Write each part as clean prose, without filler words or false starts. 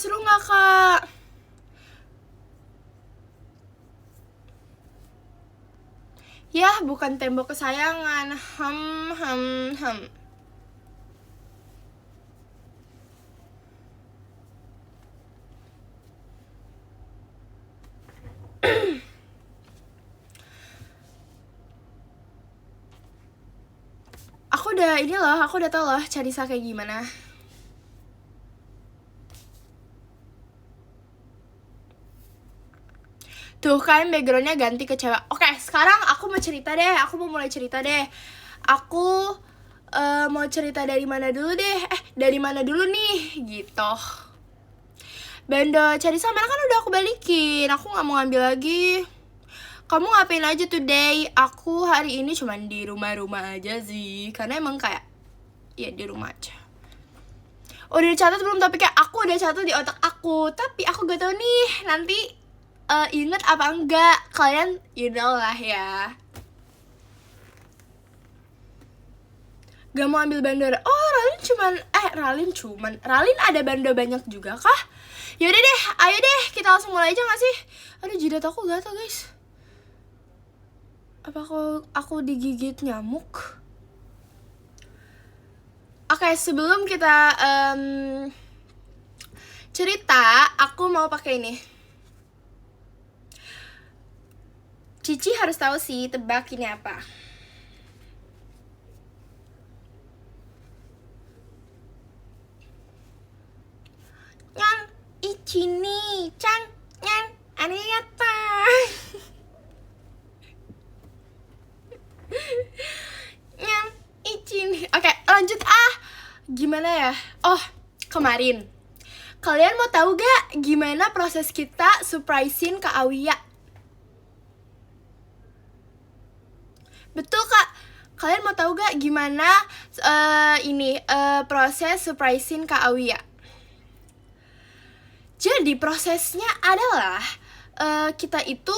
seru nggak Kak? Yah, bukan tembok kesayangan. Hem. Aku udah tau loh Charissa kayak gimana. Tuh kan backgroundnya ganti ke cewek. Oke, sekarang aku mau cerita deh. Aku mau mulai cerita deh. Aku mau cerita dari mana dulu deh. Dari mana dulu nih? Gitu. Bando Charissa mana kan udah aku balikin. Aku gak mau ngambil lagi. Kamu ngapain aja today? Aku hari ini cuman di rumah-rumah aja sih. Karena emang kayak ya di rumah aja. Udah dicatat belum topiknya? Aku udah catat di otak aku. Tapi aku gak tahu nih nanti inget apa enggak. Kalian you know lah ya. Gak mau ambil bando. Oh, Ralin ada bando banyak juga kah? Yaudah deh, ayo deh kita langsung mulai aja gak sih? Aduh, jidat aku gatal guys. Apa aku digigit nyamuk? Oke, sebelum kita cerita, aku mau pakai ini. Cici harus tahu sih, tebak ini apa. Nyan, ichini, chan, nyan, arigato. Nyan, ichini. Oke, lanjut Gimana ya? Oh, kemarin kalian mau tahu gak gimana proses kita surprisein Kak Awia? Betul Kak. Kalian mau tahu gak gimana proses surprisein Kak Awia? Jadi prosesnya adalah kita itu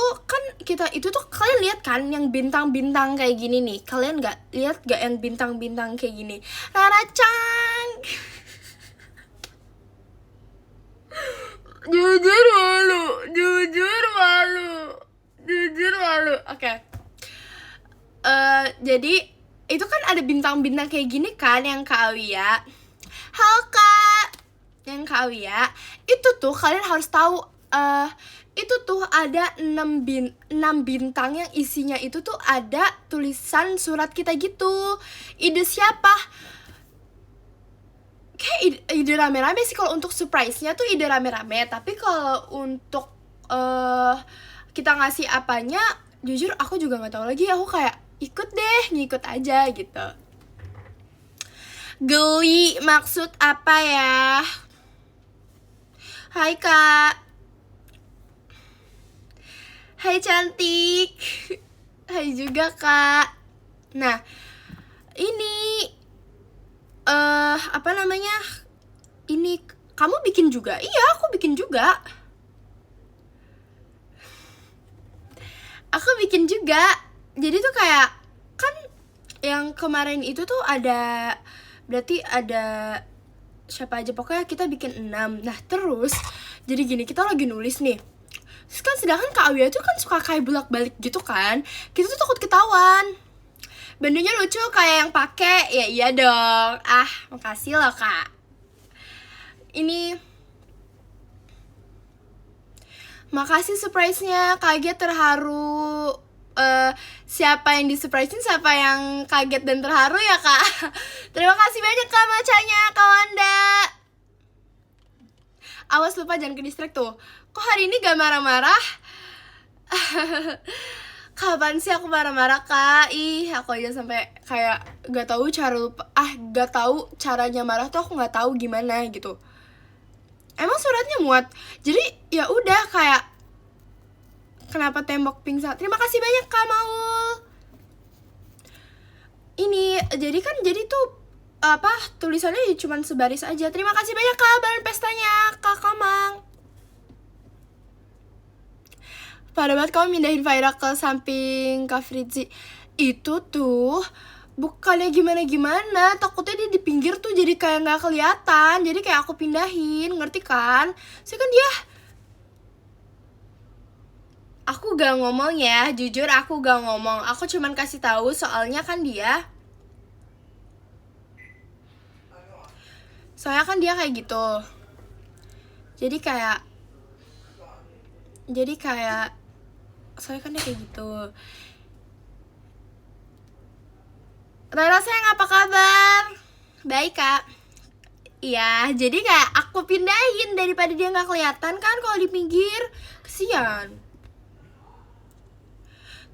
tuh kalian lihat kan yang bintang-bintang kayak gini nih. Kalian lihat gak yang bintang-bintang kayak gini? Rara-chan. Jujur malu. Oke. Jadi itu kan ada bintang-bintang kayak gini kan yang Kak Awia. Halo Kak. Yang Kak Awia, itu tuh kalian harus tahu itu tuh ada 6 bintang yang isinya itu tuh ada tulisan surat kita gitu. Ide siapa? Kayak ide rame-rame sih kalau untuk surprise-nya tuh ide rame-rame. Tapi kalau untuk kita ngasih apanya, jujur aku juga nggak tahu lagi. Aku kayak ngikut aja gitu. Geli maksud apa ya? Hai Kak. Hai cantik. Hai juga Kak. Nah, ini apa namanya? Ini kamu bikin juga? Iya, aku bikin juga. Aku bikin juga. Jadi tuh kayak kan yang kemarin itu tuh ada, berarti ada siapa aja, pokoknya kita bikin 6. Nah terus jadi gini, kita lagi nulis nih. Terus kan sedangkan Kak Awia tuh kan suka kayak bolak-balik gitu kan. Kita tuh takut ketahuan. Bandonya lucu kayak yang pakai. Ya iya dong. Makasih loh Kak. Ini makasih surprise-nya. Kaget, terharu. Siapa yang disurprisein, siapa yang kaget dan terharu ya Kak. Terima kasih banyak Kak macanya, Kak Wanda. Awas lupa jangan ke distract tuh. Kok hari ini gak marah-marah? Kapan sih aku marah-marah Kak? Aku aja sampai kayak gak tahu caranya marah tuh, aku gak tahu gimana gitu. Emang suratnya muat. Jadi ya udah kayak kenapa tembok pingsan. Terima kasih banyak Kak Maul. Ini jadi tuh tulisannya cuma sebaris aja. Terima kasih banyak Kak Baran pestanya Kak Kamang. Pada banget kamu mindahin Faira ke samping Kak Fritzi. Itu tuh bukannya gimana-gimana, takutnya dia di pinggir tuh jadi kayak nggak kelihatan, jadi kayak aku pindahin, ngerti kan? Saya kan dia, aku gak ngomong ya, jujur aku gak ngomong, aku cuman kasih tahu soalnya kan dia kayak gitu, jadi kayak soalnya kan dia kayak gitu. Rara sayang, apa kabar? Baik kak. Iya, jadi kayak aku pindahin daripada dia nggak kelihatan kan kalau di pinggir, kesian.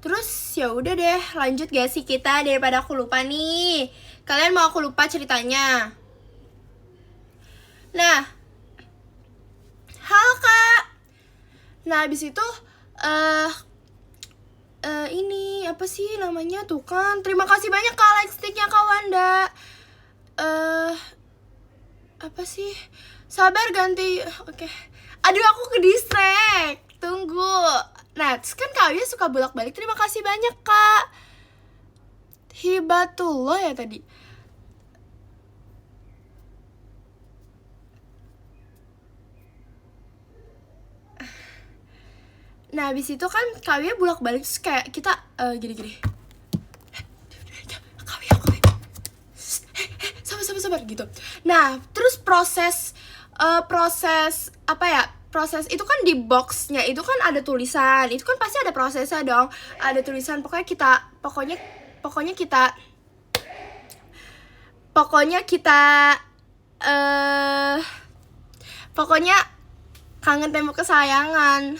Terus ya udah deh, lanjut gak sih kita daripada aku lupa nih. Kalian mau aku lupa ceritanya? Nah, halo kak. Nah abis itu ini apa sih namanya tuh kan? Terima kasih banyak kak like sticknya kak Wanda. Apa sih? Sabar ganti. Oke. Aduh aku ke distract. Tunggu. Nah terus kan kak Wia suka bolak-balik. Terima kasih banyak kak. Hibatullah ya tadi. Nah abis itu kan Kak Wia bolak-balik, terus kayak kita gini-gini, Kak Wia sabar gitu. Nah terus proses apa ya, proses itu kan di boxnya itu kan ada tulisan, itu kan pasti ada prosesnya dong, ada tulisan. Pokoknya kangen tembok kesayangan.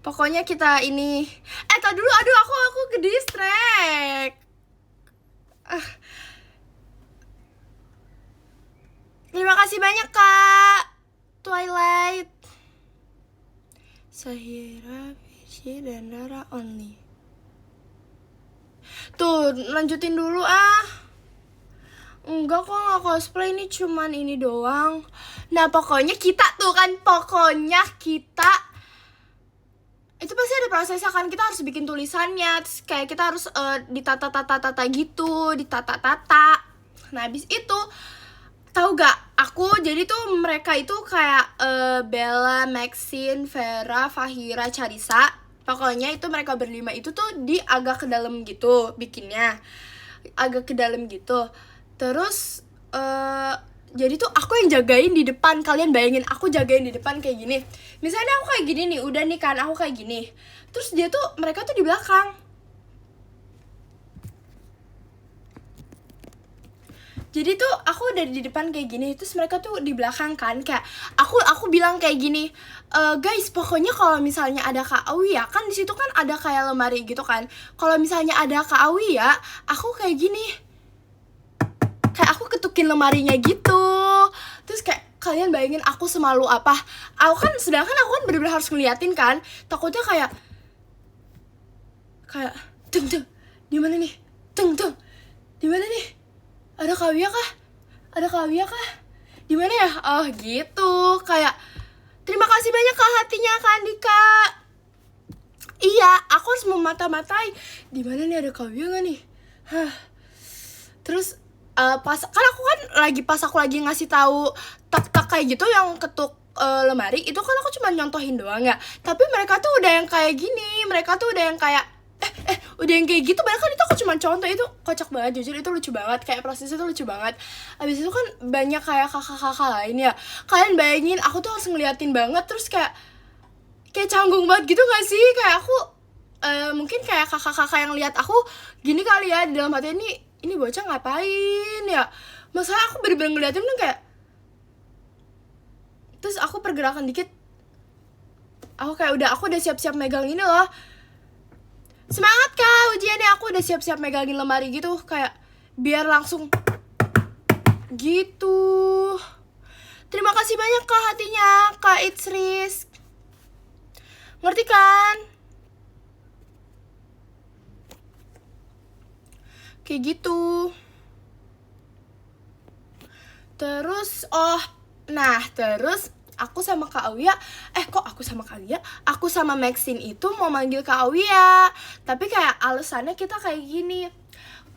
Pokoknya kita ini. Tadi dulu, aduh aku ke distract. Terima kasih banyak kak Twilight, Sahira, Vici, dan Rara only. Tuh lanjutin dulu Enggak kok, nggak cosplay, ini cuman ini doang. Nah pokoknya kita itu pasti ada prosesnya kan, kita harus bikin tulisannya, terus kayak kita harus ditata-tata gitu, ditata-tata. Nah habis itu tahu gak, aku jadi tuh mereka itu kayak Bella, Maxine, Vera, Fahira, Charissa. Pokoknya itu mereka berlima itu tuh di agak ke dalam gitu bikinnya, agak ke dalam gitu. Terus jadi tuh aku yang jagain di depan. Kalian bayangin aku jagain di depan kayak gini. Misalnya aku kayak gini nih, udah nih kan aku kayak gini. Terus mereka tuh di belakang. Jadi tuh aku udah di depan kayak gini, terus mereka tuh di belakang kan. Kayak aku bilang kayak gini, guys, pokoknya kalau misalnya ada Kak Awia, kan di situ kan ada kayak lemari gitu kan. Kalau misalnya ada Kak Awia, aku kayak gini, kayak aku ketukin lemarinya gitu. Terus kayak kalian bayangin aku semalu apa. Sedangkan aku kan bener-bener harus ngeliatin kan. Takutnya kayak tung di mana nih, tung di mana nih, ada Kak Wia kah di mana ya? Oh gitu. Kayak terima kasih banyak Kak hatinya Kak Andika. Iya, aku harus memata-matai di mana nih, ada Kak Wia nggak nih. Terus pas aku lagi ngasih tahu tak kayak gitu yang ketuk lemari itu kan, aku cuma nyontohin doang ya. Tapi mereka tuh udah yang kayak gini, mereka tuh udah yang kayak udah yang kayak gitu. Bahkan itu aku cuma contoh, itu kocak banget, jujur itu lucu banget, kayak prosesnya tuh lucu banget. Abis itu kan banyak kayak kakak-kakak lain ya. Kalian bayangin aku tuh harus ngeliatin banget, terus kayak canggung banget gitu gak sih? Kayak aku mungkin kayak kakak-kakak yang lihat aku gini kali ya, di dalam hati ini bocah ngapain ya. Masalah aku bener-bener ngeliatin tuh kayak, terus aku pergerakan dikit, aku udah siap-siap megang ini loh. Semangat kak ujiannya, aku udah siap-siap megangin lemari gitu, kayak biar langsung gitu. Terima kasih banyak kak hatinya Kak It's Risk, ngerti kan? Kayak gitu. Terus terus aku sama Kak Awia, aku sama Maxine itu mau manggil Kak Awia, tapi kayak alasannya kita kayak gini,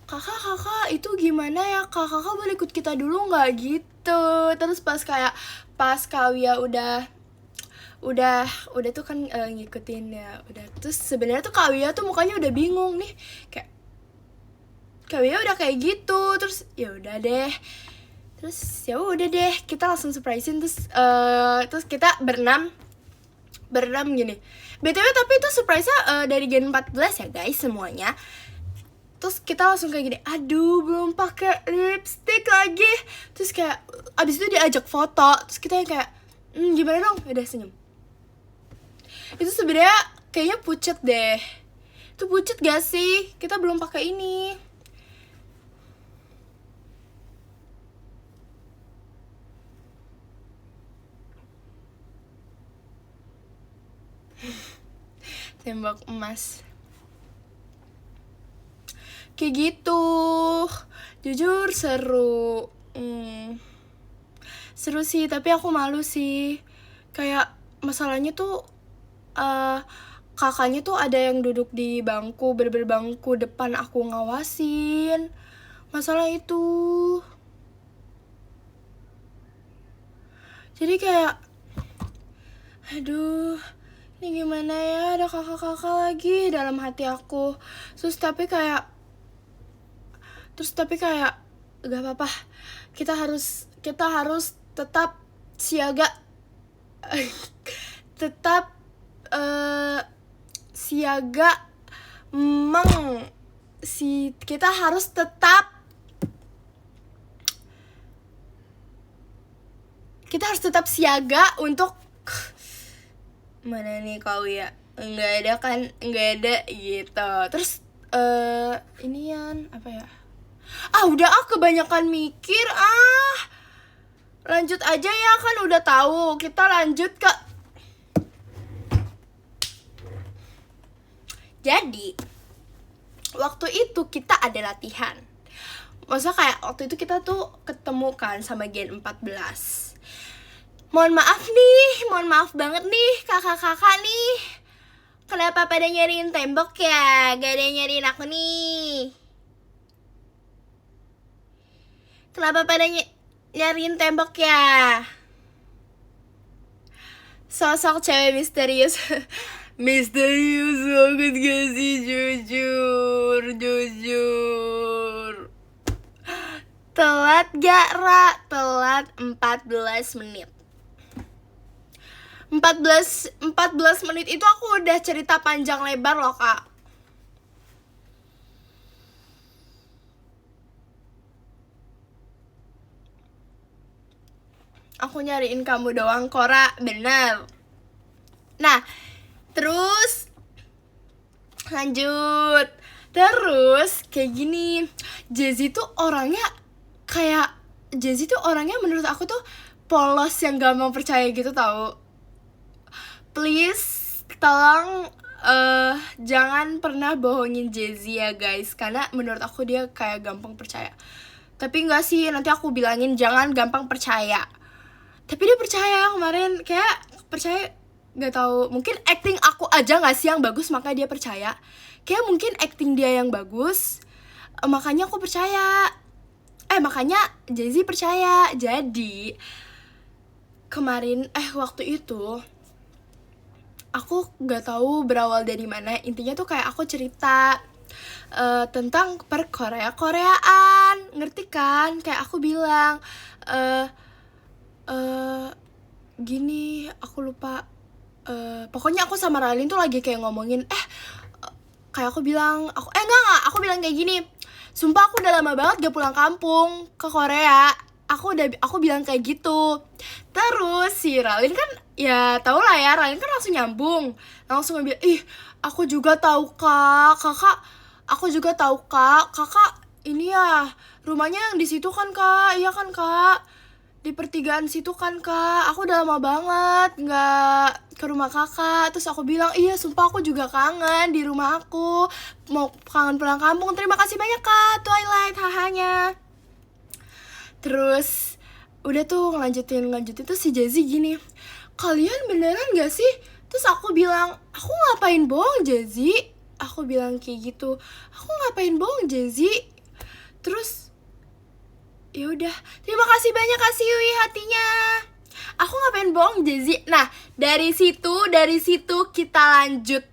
kakak itu gimana ya, kakak boleh ikut kita dulu nggak gitu. Terus pas Kak Awia udah tuh kan ngikutin ya udah, terus sebenarnya tuh Kak Awia tuh mukanya udah bingung nih, kayak Kak Awia udah kayak gitu. Terus ya udah deh kita langsung surprisein. Terus kita berenam gini. BTW tapi itu surprise-nya dari Gen 14 ya guys semuanya. Terus kita langsung kayak gini, aduh belum pakai lipstick lagi. Terus kayak abis itu diajak foto, terus kita yang kayak gimana dong, udah senyum. Itu sebenarnya kayaknya pucet deh. Itu pucet gak sih? Kita belum pakai ini. Tembak emas. Kayak gitu. Jujur seru. Seru sih, tapi aku malu sih. Kayak masalahnya tuh kakaknya tuh ada yang duduk di bangku, bener-bener bangku depan aku ngawasin. Masalah itu. Jadi kayak aduh, ini gimana ya, ada kakak-kakak lagi dalam hati aku. Terus tapi kayak gak apa-apa. Kita harus tetap siaga. Tetap siaga. Kita harus tetap siaga untuk mana nih kau ya, nggak ada gitu. Terus inian apa ya, udah kebanyakan mikir. Lanjut aja ya, kan udah tahu. Kita lanjut ke. Jadi waktu itu kita ada latihan. Maksudnya kayak waktu itu kita tuh ketemu kan sama Gen 14. Mohon maaf banget nih kakak-kakak nih. Kenapa pada nyariin tembok ya? Gak ada yang nyariin aku nih. Kenapa pada nyariin tembok ya? Sosok cewek misterius. Misterius banget gak sih? Jujur. Telat gak, Ra? Telat 14 menit. 14 menit itu aku udah cerita panjang lebar loh, Kak. Aku nyariin kamu doang, Kora. Bener. Nah, terus lanjut. Terus kayak gini, Jazzy tuh orangnya menurut aku tuh polos yang gampang percaya gitu tau. Please, tolong jangan pernah bohongin Jazzy ya guys, karena menurut aku dia kayak gampang percaya. Tapi enggak sih, nanti aku bilangin jangan gampang percaya. Tapi dia percaya kemarin, kayak percaya, gak tahu, mungkin acting aku aja gak sih yang bagus makanya dia percaya. Kayak mungkin acting dia yang bagus, makanya aku percaya. Makanya Jazzy percaya. Jadi kemarin waktu itu aku gak tahu berawal dari mana. Intinya tuh kayak aku cerita tentang perkorea-koreaan, ngerti kan? Kayak aku bilang gini, aku lupa. Pokoknya aku sama Ralin tuh lagi kayak ngomongin kayak aku bilang, aku bilang kayak gini. Sumpah aku udah lama banget gak pulang kampung ke Korea. Aku bilang kayak gitu. Terus si Ralin kan ya tau lah ya, Ralin kan langsung nyambung. Langsung bilang, aku juga tahu kak, kakak ini ya rumahnya yang di situ kan kak. Iya kan kak, di pertigaan situ kan kak. Aku udah lama banget nggak ke rumah kakak. Terus aku bilang, iya sumpah aku juga kangen di rumah aku, mau kangen pulang kampung. Terima kasih banyak kak Twilight, hahanya. Terus Udah tuh ngelanjutin tuh si Jazzy gini, kalian beneran gak sih? Terus aku bilang, aku ngapain bohong Jazzy? Aku bilang kayak gitu, aku ngapain bohong Jazzy? Terus ya udah, terima kasih banyak Kak Siwi hatinya. Aku ngapain bohong Jazzy? Nah dari situ kita lanjut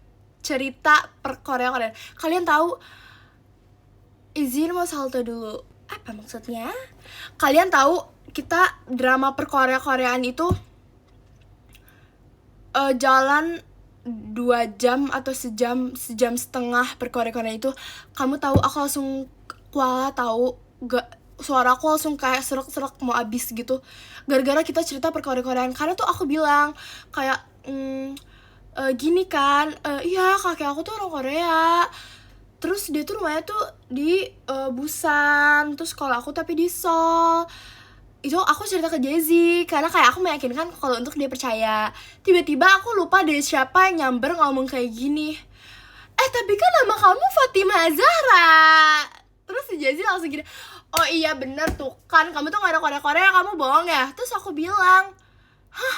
cerita per Korea-Koreaan. Kalian tahu, izin mau salto dulu. Apa maksudnya? Kalian tahu kita drama per Korea-Koreaan itu jalan 2 jam atau sejam setengah per Korea-Koreaan itu. Kamu tahu aku langsung kuala tahu gak, suara aku langsung kayak serak-serak mau abis gitu gara-gara kita cerita per Korea-Koreaan. Karena tuh aku bilang kayak gini kan, iya kakek aku tuh orang Korea, terus dia tuh rumahnya tuh di Busan, terus kalau aku tapi di Seoul. Itu aku cerita ke Jazzy karena kayak aku meyakinkan kalau untuk dia percaya. Tiba-tiba aku lupa deh siapa yang nyamber ngomong kayak gini, tapi kan nama kamu Fatimah Zahra. Terus si Jazzy langsung gini, oh iya bener tuh kan, kamu tuh gak ada Korea-Korea, kamu bohong ya. Terus aku bilang, hah,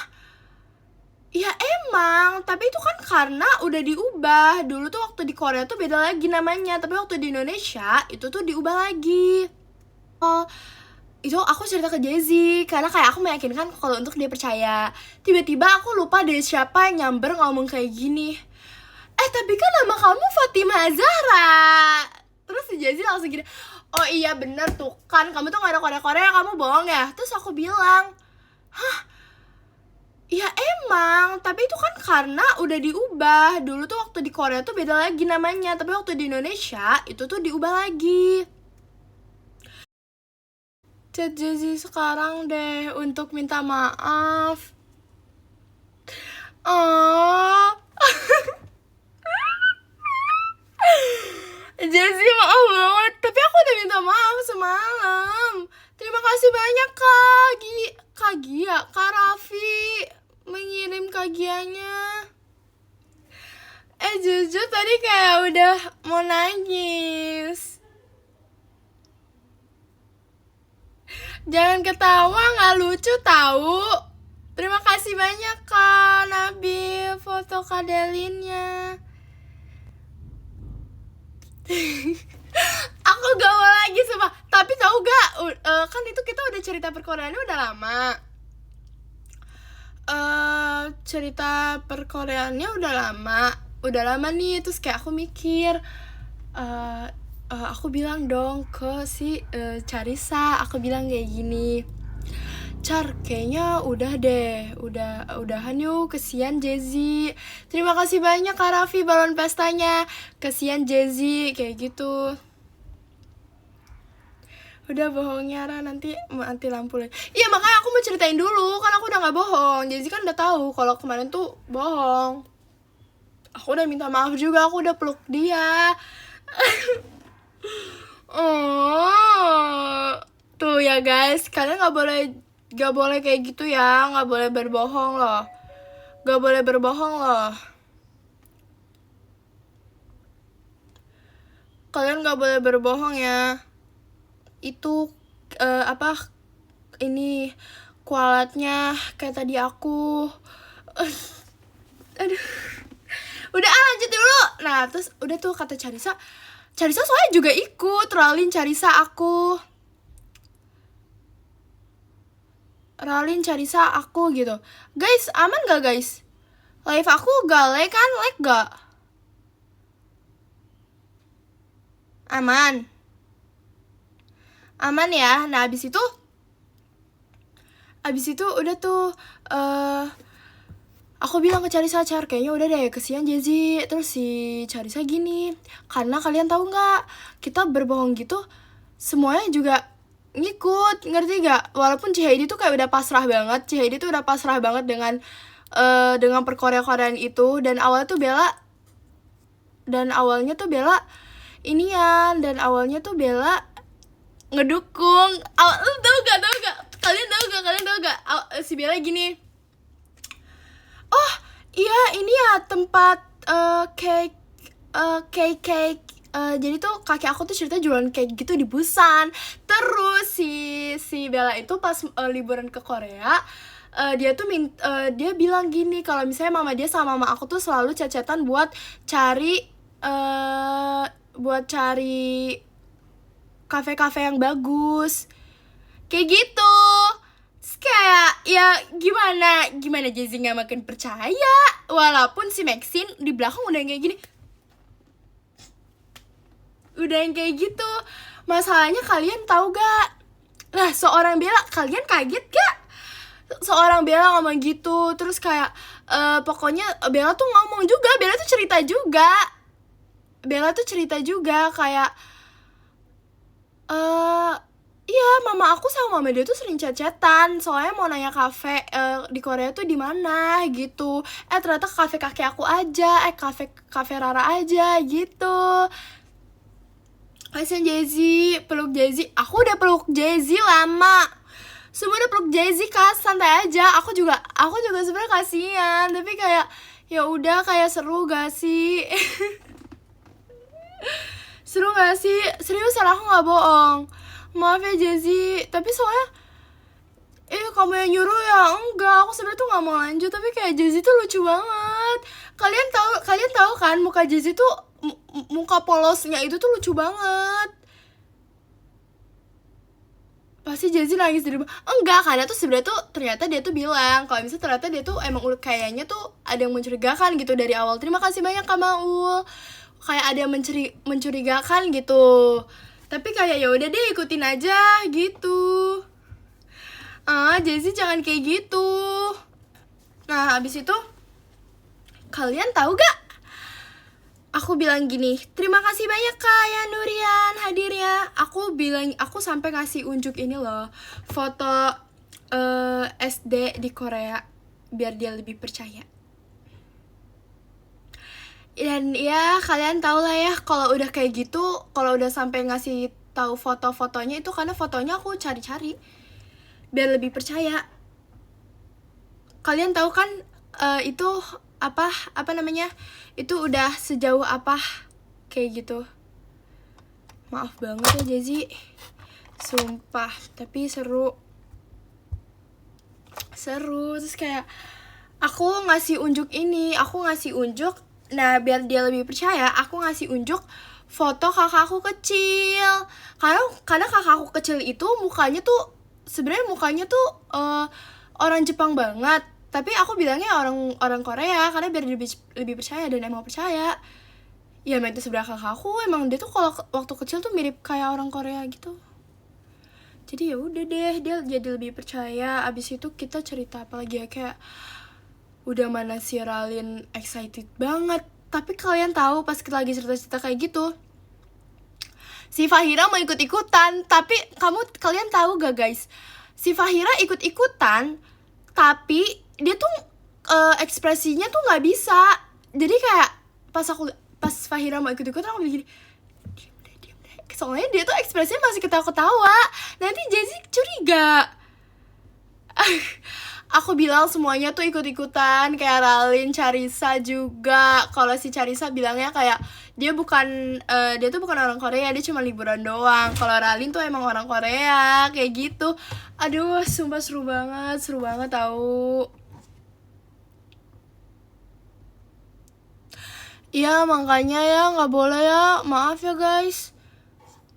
ya emang, tapi itu kan karena udah diubah. Dulu tuh waktu di Korea tuh beda lagi namanya, tapi waktu di Indonesia itu tuh diubah lagi. Oh, itu aku cerita ke Jazzy karena kayak aku meyakinkan kalau untuk dia percaya. Tiba-tiba aku lupa deh siapa yang nyamber ngomong kayak gini, tapi kan nama kamu Fatimah Zahra. Terus si Jazzy langsung gini, oh iya bener tuh kan, kamu tuh gak ada Korea-Korea, kamu bohong ya. Terus aku bilang, hah, ya emang, tapi itu kan karena udah diubah. Dulu tuh waktu di Korea tuh beda lagi namanya, tapi waktu di Indonesia itu tuh diubah lagi. Chat Jazzy sekarang deh untuk minta maaf. Oh, Jazzy maaf banget, tapi aku udah minta maaf semalam. Terima kasih banyak Kak Gia, Kak Raffi mengirim kagiannya. Jujur tadi kayak udah mau nangis. Jangan ketawa, nggak lucu tahu. Terima kasih banyak Kak Nabil foto kadelinnya. Aku gak mau lagi sumpah. Tapi tahu gak, kan itu kita udah cerita perkoreaannya udah lama. Cerita perkoreaannya udah lama nih. Terus kayak aku mikir, aku bilang dong ke si Charissa, aku bilang kayak gini, Char, kayaknya udah deh, udahan yuk, kesian Jazzy. Terima kasih banyak Kak Raffi balon pestanya, kesian Jazzy, kayak gitu. Udah bohongnya Ra, nanti mati lampu lagi. Iya makanya aku mau ceritain dulu, kan aku udah gak bohong. Jazzy kan udah tahu kalau kemarin tuh bohong. Aku udah minta maaf juga, aku udah peluk dia. Oh, tuh ya guys, kalian gak boleh kayak gitu ya, gak boleh berbohong loh. Kalian gak boleh berbohong ya. Itu ini kualatnya kayak tadi aku. Aduh. Udah lanjut dulu. Nah terus udah tuh kata Charissa soalnya juga ikut ralin Charissa gitu. Guys, aman gak guys? Live aku gak lag kan? Lag gak? Aman ya. Nah abis itu udah tuh aku bilang ke Charissa, kayaknya udah deh, kesian Jazzy. Terus si Charissa gini, karena kalian tahu nggak, kita berbohong gitu semuanya juga ngikut, ngerti gak? Walaupun Chiheidi tuh kayak udah pasrah banget, dengan perkorea-koreaan itu. Dan awalnya tuh Bella ngedukung. Kalian tahu gak? Si Bella gini, oh iya ini ya tempat cake jadi tuh kakek aku tuh cerita jualan kayak gitu di Busan. Terus si Bella itu pas liburan ke Korea, dia bilang gini kalau misalnya mama dia sama mama aku tuh selalu chat-chatan buat cari kafe-kafe yang bagus kayak gitu. Terus kayak ya gimana Jazzy nggak makin percaya walaupun si Maxine di belakang udah kayak gini, udah yang kayak gitu. Masalahnya kalian tahu gak? Lah seorang Bella, kalian kaget gak? Seorang Bella ngomong gitu. Terus kayak pokoknya Bella tuh ngomong juga, Bella tuh cerita juga kayak iya mama aku sama mama dia tuh sering chat-chatan soalnya mau nanya kafe di Korea tuh di mana gitu. Ternyata kafe kakek aku aja, kafe Rara aja gitu. Kasian Jay-Z, peluk Jay-Z. Aku udah peluk Jay-Z lama. Semua udah peluk Jay-Z, santai aja. Aku juga sebenarnya kasihan, tapi kayak ya udah, kayak seru gak sih? Seru gak sih? Seriusan aku gak bohong. Maaf ya Jay-Z, tapi soalnya kamu yang nyuruh ya. Enggak, aku sebenarnya tuh gak mau lanjut, tapi kayak Jay-Z tuh lucu banget. Kalian tahu kan muka Jay-Z tuh, muka polosnya itu tuh lucu banget. Pasti Jay-Z nangis di rumah. Enggak, karena tuh sebenarnya tuh ternyata dia tuh bilang kalau misalnya ternyata dia tuh emang kayaknya tuh ada yang mencurigakan gitu dari awal. Terima kasih banyak Kak Maul. Kayak ada yang mencurigakan gitu. Tapi kayak ya udah deh, ikutin aja gitu. Jay-Z jangan kayak gitu. Nah, habis itu kalian tahu gak? Aku bilang gini, terima kasih banyak Kak ya Nurian hadirnya. Aku sampai ngasih unjuk ini loh, foto SD di Korea biar dia lebih percaya. Dan ya kalian tau lah ya, kalau udah kayak gitu, kalau udah sampai ngasih tahu foto-fotonya itu karena fotonya aku cari-cari biar lebih percaya. Kalian tahu kan itu apa namanya, itu udah sejauh apa kayak gitu. Maaf banget ya Jazzy, sumpah, tapi seru. Terus kayak aku ngasih unjuk. Nah biar dia lebih percaya, aku ngasih unjuk foto kakakku kecil. Karena kakakku kecil itu mukanya tuh sebenarnya tuh orang Jepang banget, tapi aku bilangnya orang Korea karena biar lebih percaya, dan emang percaya. Ya emang itu sebelah kakakku, emang dia tuh kalau waktu kecil tuh mirip kayak orang Korea gitu. Jadi ya udah deh, dia jadi lebih percaya. Abis itu kita cerita apa lagi ya, kayak udah mana si Ralin excited banget. Tapi kalian tahu pas kita lagi cerita-cerita kayak gitu, si Fahira mau ikut-ikutan. Tapi kalian tahu gak guys, si Fahira ikut-ikutan tapi dia tuh ekspresinya tuh nggak bisa. Jadi kayak pas Fahira mau ikut-ikutan, aku bilang gini, diam deh. Soalnya dia tuh ekspresinya masih ketawa-ketawa, nanti Jazzy curiga. Aku bilang semuanya tuh ikut-ikutan, kayak Ralin, Charissa juga. Kalau si Charissa bilangnya kayak dia tuh bukan orang Korea, dia cuma liburan doang. Kalau Ralin tuh emang orang Korea, kayak gitu. Aduh, sumpah seru banget tau. Iya makanya ya, nggak boleh ya, maaf ya guys.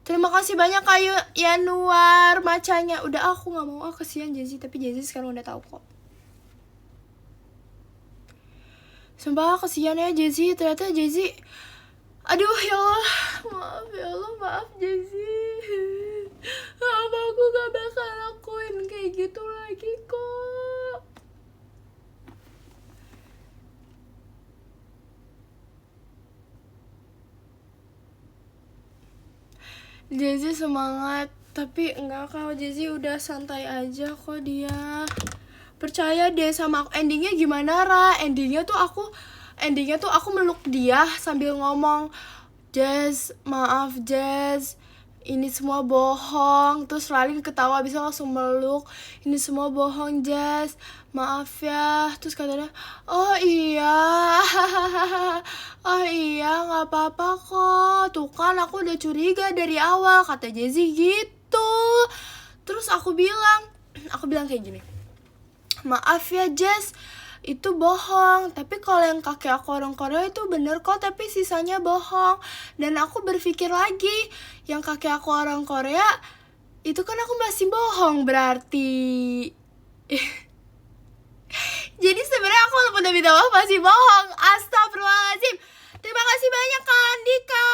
Terima kasih banyak Kak Yanuar macanya. Udah, aku nggak mau, kasihan Jazzy. Tapi Jazzy sekarang udah tahu kok. Sumpah kasihan ya Jazzy. Ternyata Jazzy, aduh ya Allah, maaf Jazzy. Apa aku gak bakal lakuin kayak gitu lagi kok. Jazzy semangat, tapi enggak, kalau Jazzy udah santai aja kok dia. Percaya deh sama aku. Endingnya gimana Ra? Endingnya tuh aku meluk dia sambil ngomong, Jazz, maaf Jazz, ini semua bohong. Terus Lalin ketawa, abis itu langsung meluk, ini semua bohong Jess, maaf ya. Terus katanya, oh iya, oh iya nggak apa-apa kok, tuh kan aku udah curiga dari awal, kata Jessy gitu. Terus aku bilang kayak gini, maaf ya Jess, itu bohong, tapi kalau yang kakek aku orang Korea itu bener kok, tapi sisanya bohong. Dan aku berpikir lagi, yang kakek aku orang Korea itu kan aku masih bohong berarti. Jadi sebenarnya aku udah minta maaf masih bohong. Astagfirullahaladzim. Terima kasih banyak Kak Andika.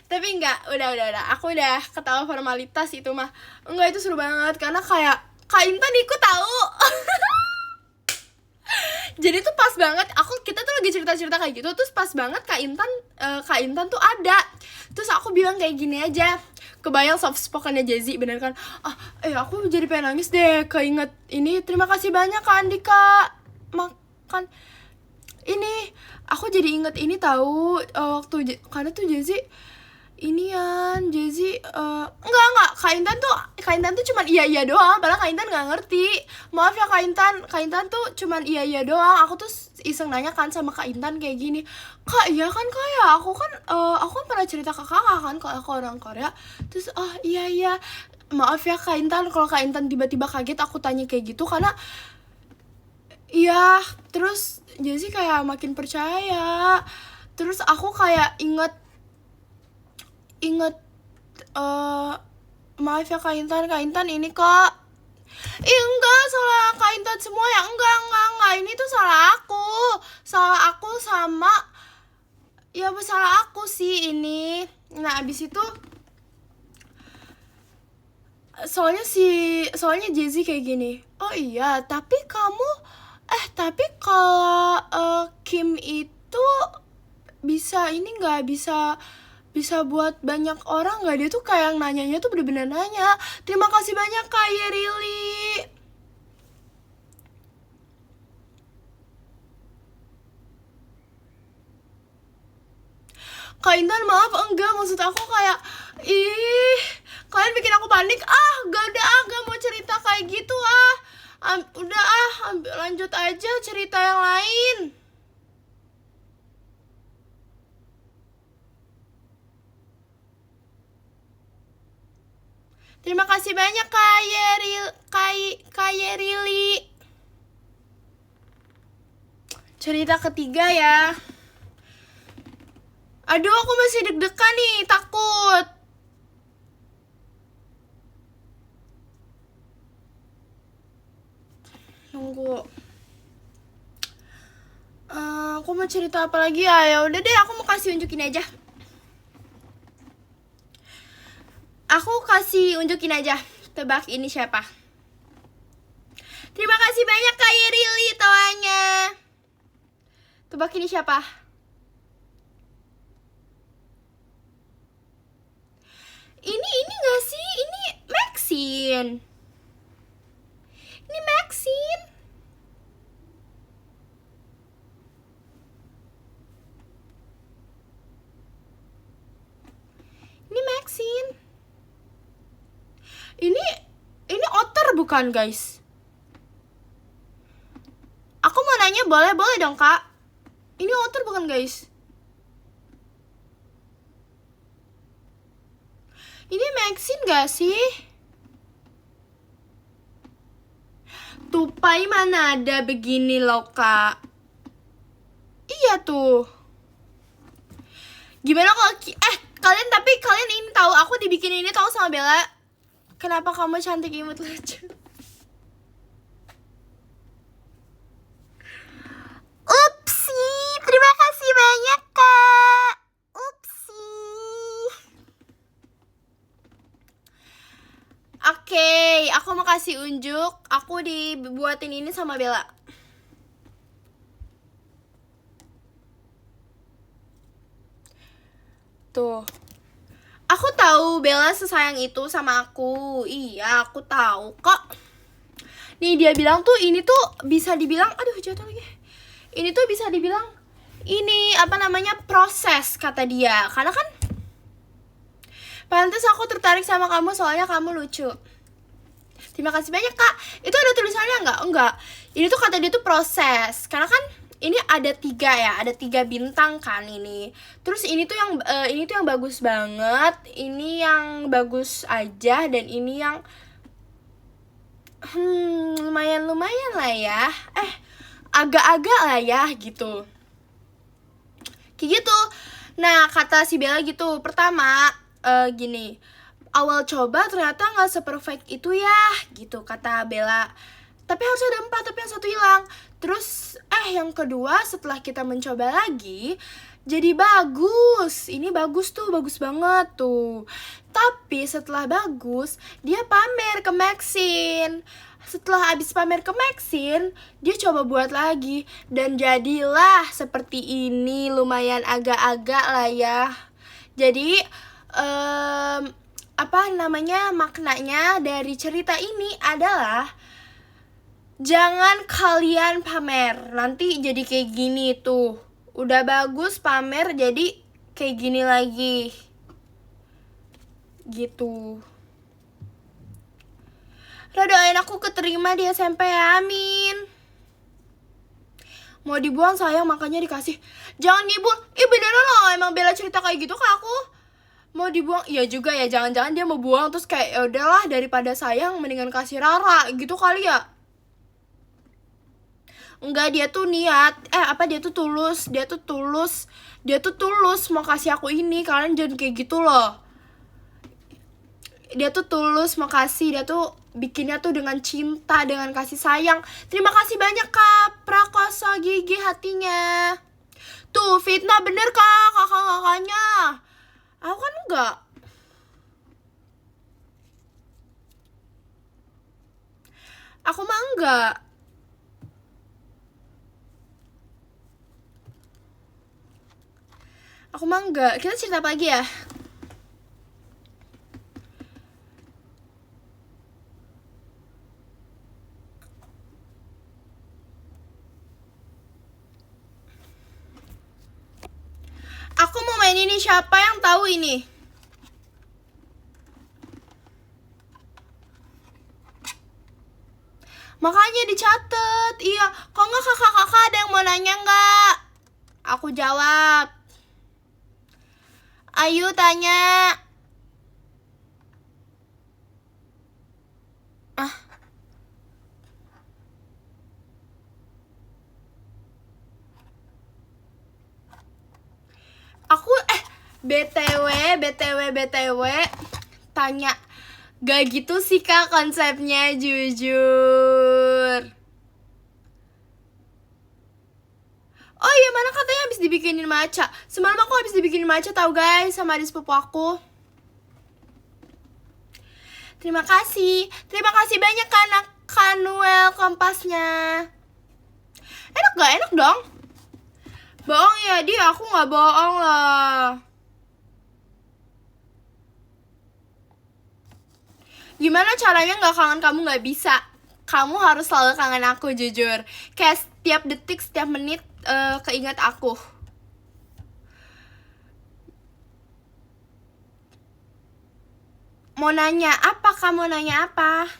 Tapi enggak, udah. Aku udah ketawa formalitas itu mah. Enggak, itu seru banget karena kayak Kak Intan ikut tahu. Jadi tuh pas banget, kita tuh lagi cerita-cerita kayak gitu, terus pas banget Kak Intan tuh ada. Terus aku bilang kayak gini aja, kebayang soft spokennya Jessy bener kan. Aku jadi pengen nangis deh keinget ini. Terima kasih banyak Kak Andika. Makan ini, aku jadi inget ini tahu waktu karena tuh Jessy enggak, Kak Intan tuh cuman iya doang, padahal Kak Intan nggak ngerti. Maaf ya Kak Intan tuh cuman iya doang. Aku tuh iseng nanya kan sama Kak Intan kayak gini, Kak iya kan Kak ya, aku kan pernah cerita ke kakak kan kalau aku orang Korea. Terus iya, maaf ya Kak Intan kalau Kak Intan tiba-tiba kaget aku tanya kayak gitu, karena iya. Terus Jessy kayak makin percaya. Terus aku kayak inget maaf ya Kak Intan ini kok. Enggak, salah Kak Intan semua ya. Enggak, ini tuh salah aku sama ya, salah aku sih ini. Nah abis itu soalnya Jessy kayak gini, oh iya tapi kalau Kim itu bisa ini nggak, bisa buat banyak orang nggak? Dia tuh kayak nanyanya tuh bener-bener nanya. Terima kasih banyak Kak Yerili. Kak Intan maaf, enggak, maksud aku kayak kalian bikin aku panik. Gak mau cerita kayak gitu lanjut aja cerita yang lain. Terima kasih banyak Kak Yerili. Cerita ketiga ya. Aduh, aku masih deg-degan nih, takut. Nunggu. Aku mau cerita apa lagi ya? Ya udah deh, aku mau kasih unjukin aja. Tebak ini siapa? Terima kasih banyak Kak Yerili tawanya. Tebak ini siapa? Ini gak sih? Ini Maxine. Ini Maxine. Ini otter bukan guys? Aku mau nanya, boleh dong Kak. Ini otter bukan guys? Ini Maxine gak sih? Tupai mana ada begini loh Kak. Iya tuh. Gimana kalau kalian ini tahu aku dibikin ini tahu sama Bella. Kenapa kamu cantik imut lucu? Upsi, terima kasih banyak Kak. Upsi. Oke, aku mau kasih unjuk. Aku dibuatin ini sama Bella. Tuh. Aku tahu Bella sesayang itu sama aku. Iya, aku tahu kok. Nih dia bilang tuh ini tuh bisa dibilang, aduh jatuh lagi. Ini tuh bisa dibilang ini apa namanya, proses, kata dia. Karena kan pantes aku tertarik sama kamu soalnya kamu lucu. Terima kasih banyak kak. Itu ada tulisannya nggak? Enggak. Ini tuh kata dia tuh proses. Karena kan ini ada 3 ya, ada 3 bintang kan ini. Terus ini tuh yang bagus banget, ini yang bagus aja, dan ini yang lumayan lah ya. Agak-agak lah ya gitu. Kayak gitu. Nah, kata si Bella gitu. Pertama, gini. Awal coba ternyata gak seperfect itu ya, gitu kata Bella. Tapi harus ada 4, tapi yang 1 hilang. Terus, yang kedua setelah kita mencoba lagi, jadi bagus. Ini bagus tuh, bagus banget tuh. Tapi setelah bagus, dia pamer ke Maxine. Setelah abis pamer ke Maxine, dia coba buat lagi. Dan jadilah seperti ini, lumayan agak-agak lah ya. Jadi, maknanya dari cerita ini adalah jangan kalian pamer, nanti jadi kayak gini tuh. Udah bagus pamer jadi kayak gini lagi. Gitu. Doain aku keterima di SMP ya, amin. Mau dibuang sayang, makanya dikasih. Jangan dibuang. Beneran loh, emang Bella cerita kayak gitu ke aku. Mau dibuang, iya juga ya, jangan-jangan dia mau buang terus kayak ya udahlah daripada sayang mendingan kasih Rara gitu kali ya. Enggak, dia tuh niat, dia tuh tulus mau kasih aku ini. Kalian jangan kayak gitu loh. Dia tuh tulus mau kasih, dia tuh bikinnya tuh dengan cinta, dengan kasih sayang. Terima kasih banyak Kak Prakoso Gigi hatinya. Tuh fitnah bener Kak, kakak-kakaknya. Aku kan enggak. Aku mah enggak. Kita cerita apa lagi ya? Aku mau main ini, siapa yang tahu ini? Makanya dicatat. Iya, kok nggak kakak-kakak ada yang mau nanya nggak? Aku jawab. Ayo tanya. Aku BTW tanya. Gak gitu sih Kak konsepnya, jujur. Oh iya, mana katanya habis dibikinin matcha. Semalam aku habis dibikinin matcha tau guys, sama adik sepupu aku. Terima kasih banyak Kak Kanuel kompasnya. Enak gak? Enak dong. Bohong ya dia, aku gak bohong lah. Gimana caranya gak kangen kamu? Gak bisa. Kamu harus selalu kangen aku, jujur. Kayak setiap detik, setiap menit keinget aku. Mau nanya apa? Kamu nanya apa?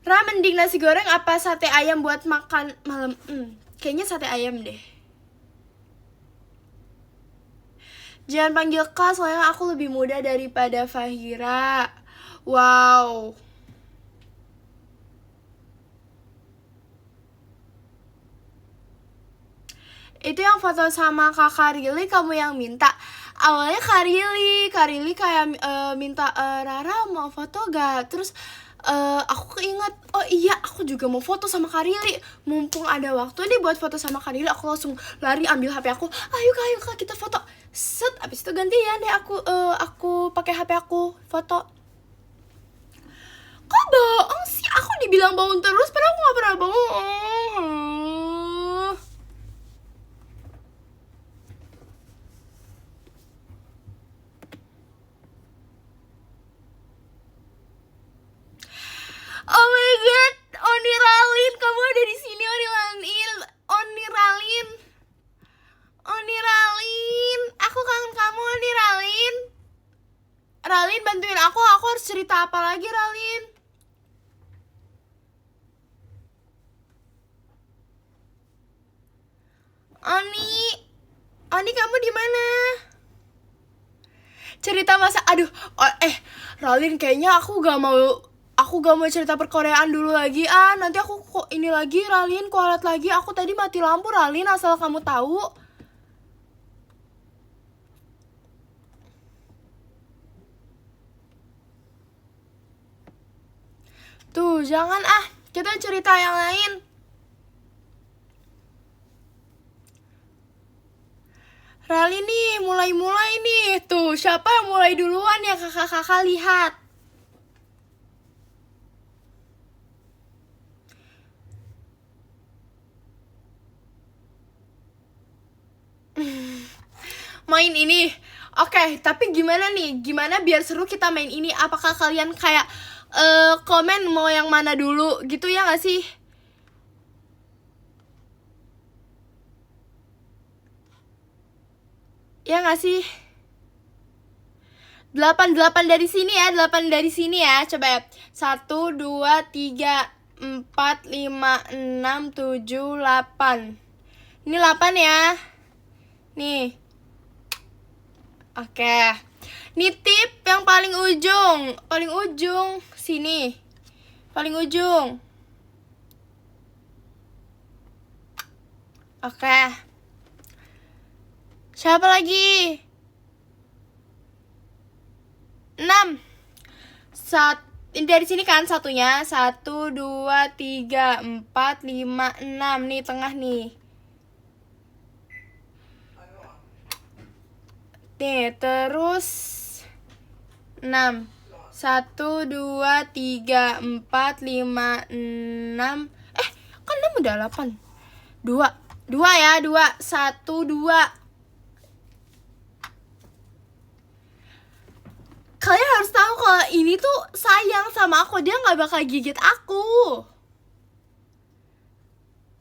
Ra, mending nasi goreng apa sate ayam buat makan malam? Kayaknya sate ayam deh. Jangan panggil Kak, soalnya aku lebih muda daripada Fahira. Wow. Itu yang foto sama Kakak Rili kamu yang minta. Awalnya Kak Rili kayak minta Rara mau foto gak? Terus aku keinget, oh iya aku juga mau foto sama Kak Rili. Mumpung ada waktu nih buat foto sama Kak Rili, aku langsung lari ambil HP aku. Ayo Kak kita foto. Set, abis itu gantian deh aku pakai HP aku foto. Kok bohong sih? Aku dibilang bohong terus, padahal aku gak pernah bohong. Oh my god, Oni Ralin, kamu ada di sini, Oni Ralin. Ralin bantuin aku harus cerita apa lagi Ralin? Oni kamu di mana? Cerita masa, aduh, Ralin kayaknya aku gak mau cerita perkoreaan dulu lagi nanti aku kok ini lagi Ralin, kualat lagi, aku tadi mati lampu Ralin, asal kamu tahu. Tuh, jangan kita cerita yang lain. Ralin nih, mulai nih. Tuh, siapa yang mulai duluan ya kakak-kakak lihat. Main ini. Oke, tapi gimana nih? Gimana biar seru kita main ini? Apakah kalian kayak komen mau yang mana dulu gitu ya gak sih? Ya gak sih? 8 dari sini ya, 8 dari sini ya. Coba ya. 1 2 3 4 5 6 7 8. Ini 8 ya. Nih. Oke. Nitip yang paling ujung sini. Paling ujung. Oke. Siapa lagi? 6. Ini dari sini kan satunya. 1 2 3 4 5 6. Nih tengah nih. Nih, terus 6. 1 2 3 4 5 6. Kan 6 udah 8. 2 ya, 2 1 2. Kalian harus tahu kalau ini tuh sayang sama aku, dia gak bakal gigit aku.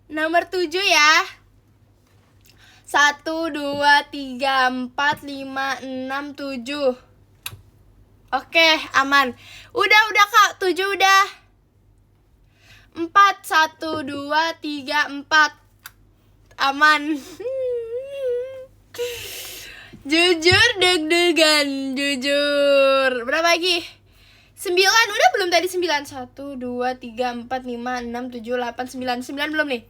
Nomor 7 ya. 1 2 3 4 5 6 7. Oke, aman. Udah Kak, 7 udah. 4 1 2 3 4. Aman. Jujur deg-degan, jujur. Berapa lagi? 9, udah belum tadi 9? 1 2 3 4 5 6 7 8 9. 9 belum nih?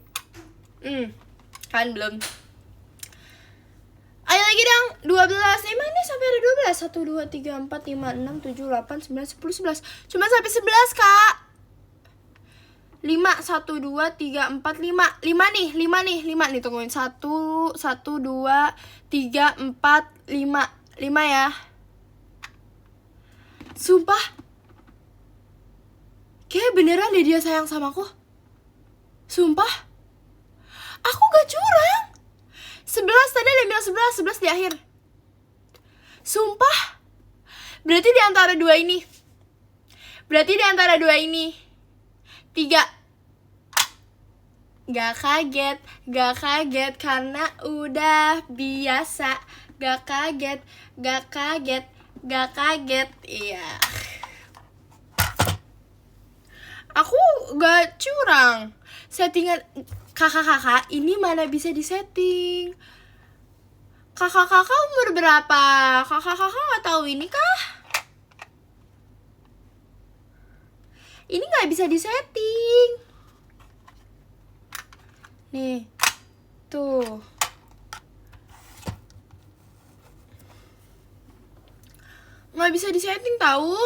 Kan belum. Ayo lagi dong, 12. Emang ini sampai ada 12? 1 2 3 4 5 6 7 8 9 10 11. Cuma sampai 11, Kak. 5 1 2 3 4 5. 5 nih, 5 nih, tungguin. 1 2 3 4 5. 5 ya. Sumpah. Kayak beneran deh dia sayang sama aku. Sumpah. Aku gak curang. 11 tadi dia bilang 11 di akhir. Sumpah. Berarti di antara dua ini. 3. Gak kaget karena udah biasa. Gak kaget. Iya. Aku gak curang. Settingan kakak-kakak ini mana bisa disetting. Kakak-kakak umur berapa? Kakak-kakak gak tahu ini kah? Ini gak bisa disetting. Nih, tuh. Gak bisa disetting tahu.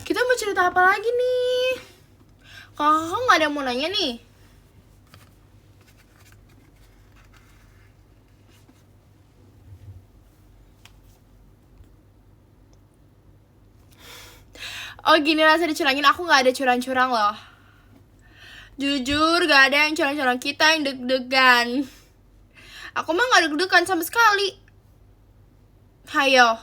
Kita mau cerita apa lagi nih? Kakak gak ada yang mau nanya nih. Oh gini rasa dicurangin, aku gak ada curang-curang loh. Jujur gak ada yang curang-curang, kita yang deg-degan. Aku mah gak deg-degan sama sekali. Hayo.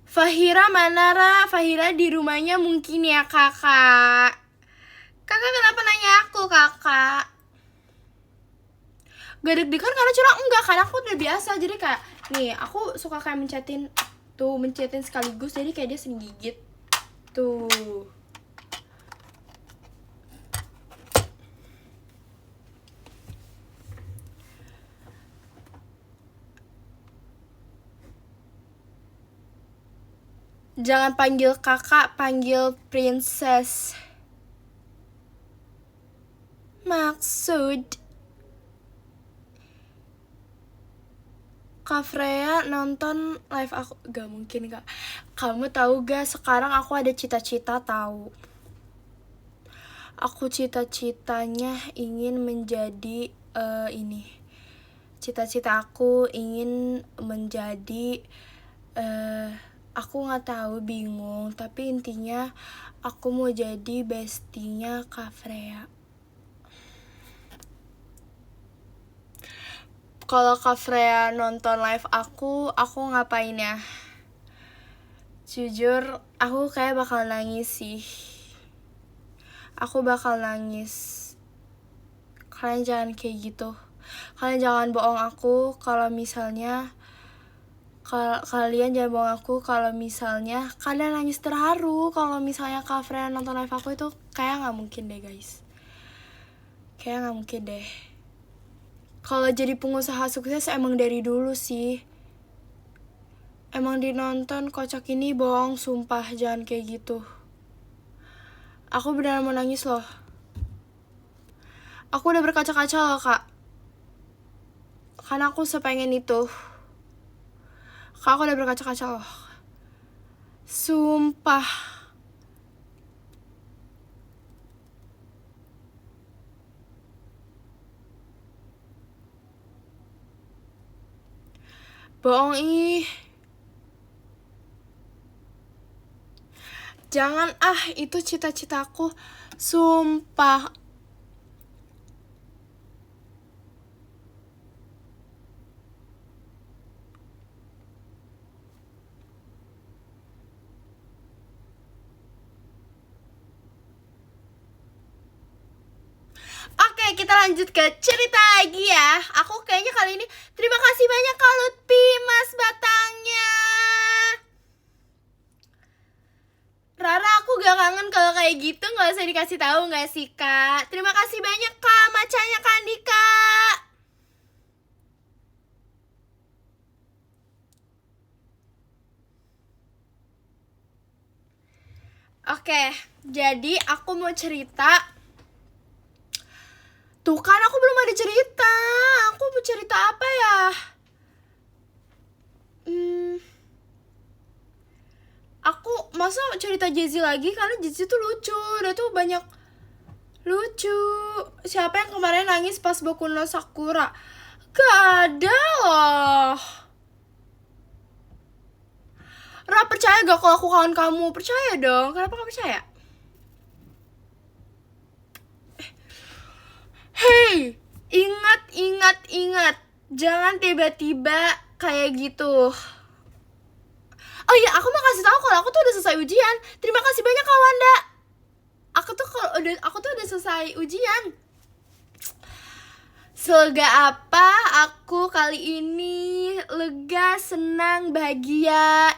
Fahira Manara, Fahira di rumahnya mungkin ya kakak. Kakak kenapa nanya aku, kakak? Gak deg-degan karena curang? Enggak, karena aku udah biasa. Jadi kayak, nih, aku suka kayak mencetin sekaligus. Jadi kayak dia sering gigit. Tuh. Jangan panggil kakak, panggil princess. Maksud Kak Freya nonton live aku? Gak mungkin, Kak. Kamu tahu gak, sekarang aku ada cita-cita tahu. Aku cita-citanya ingin menjadi ini. Cita-cita aku ingin menjadi aku nggak tahu, bingung, tapi intinya aku mau jadi bestinya Kak Freya. Kalau Kak Freya nonton live aku ngapain ya? Jujur, aku kayak bakal nangis sih. Aku bakal nangis. Kalian jangan kayak gitu. Kalian jangan bohong aku kalau misalnya kalian jangan bohong aku kalau misalnya kalian nangis terharu kalau misalnya Kak Freya nonton live aku. Itu kayak nggak mungkin deh, guys. Kayak nggak mungkin deh. Kalau jadi pengusaha sukses emang dari dulu sih. Emang dinonton kocak ini bohong, sumpah, jangan kayak gitu. Aku beneran mau nangis loh. Aku udah berkaca-kaca loh, Kak. Karena aku sepengen itu. Kak, aku udah berkaca-kaca loh. Sumpah. Bohong ih. Jangan itu cita-citaku. Sumpah. Oke, kita lanjut ke cerita lagi ya. Aku kayaknya kali ini terima kasih banyak Kak Lutfi, Mas Batangnya. Rara, aku gak kangen kalau kayak gitu, gak usah dikasih tahu gak sih, Kak? Terima kasih banyak, Kak, macanya Kak Andika. Oke, jadi aku mau cerita. Tuh kan, aku belum ada cerita. Aku mau cerita apa ya? Aku masa cerita Jezi lagi, karena Jezi tuh lucu. Dia tuh banyak lucu. Siapa yang kemarin nangis pas Boku no Sakura? Gak ada loh. Ra, percaya gak kalau aku kawan kamu? Percaya dong. Kenapa gak percaya? Hey, ingat. Jangan tiba-tiba kayak gitu. Oh iya, aku mau kasih tahu kalau aku tuh udah selesai ujian. Terima kasih banyak Kak Wanda. Aku tuh udah selesai ujian. Selega apa aku kali ini? Lega, senang, bahagia.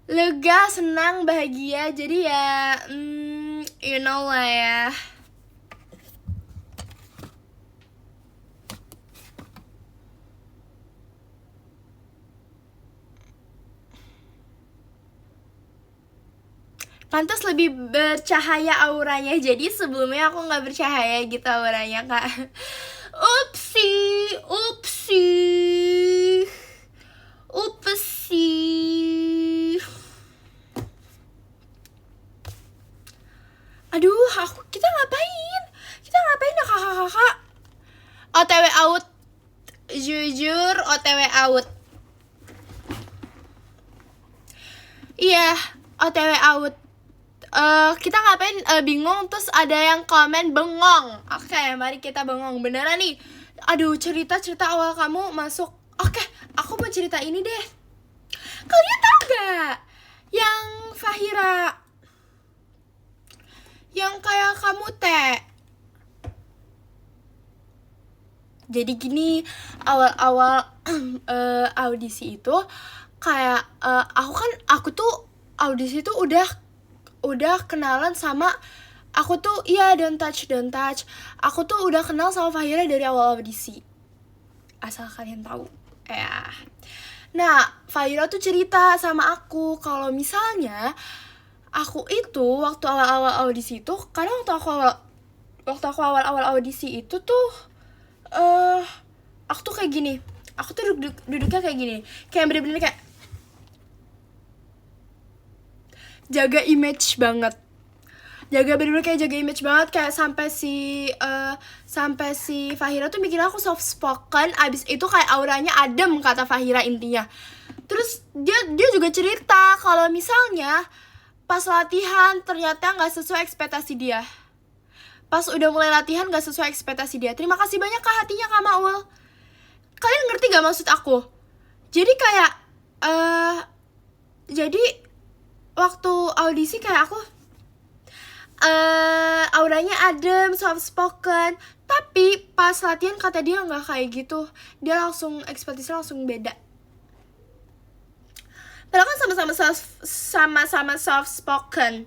Lega, senang, bahagia. Jadi ya, you know lah ya. Pantas lebih bercahaya auranya. Jadi sebelumnya aku gak bercahaya gitu auranya, Kak. Upsi. Aduh, kita ngapain ya kakak-kakak? OTW out. Jujur OTW out. Iya, OTW out. Kita ngapain bingung, terus ada yang komen bengong. Oke, mari kita bengong. Beneran nih. Aduh, cerita awal kamu masuk. Oke, aku mau cerita ini deh. Kalian tahu gak yang Fahira Yang kayak kamu teh. Jadi gini, awal-awal audisi itu kayak aku tuh audisi tuh udah kenalan sama aku tuh, iya, don't touch. Aku tuh udah kenal sama Fahira dari awal audisi. Asal kalian tahu. Ya. Nah, Fahira tuh cerita sama aku kalau misalnya aku itu waktu awal-awal audisi itu, karena waktu aku awal-awal audisi itu tuh aku tuh kayak gini. Aku tuh duduknya kayak gini. Kayak bener-bener kayak jaga image banget. Kayak sampai si Fahira tuh mikir aku soft spoken. Abis itu kayak auranya adem, kata Fahira intinya. Terus dia juga cerita kalau misalnya pas latihan ternyata nggak sesuai ekspektasi dia. Pas udah mulai latihan gak sesuai ekspektasi dia. Terima kasih banyak Kak hatinya Kak Maul. Kalian ngerti gak maksud aku? Jadi kayak jadi waktu audisi kayak aku auranya adem, soft spoken. Tapi pas latihan kata dia gak kayak gitu. Dia langsung, ekspektasinya langsung beda. Padahal kan sama-sama soft spoken.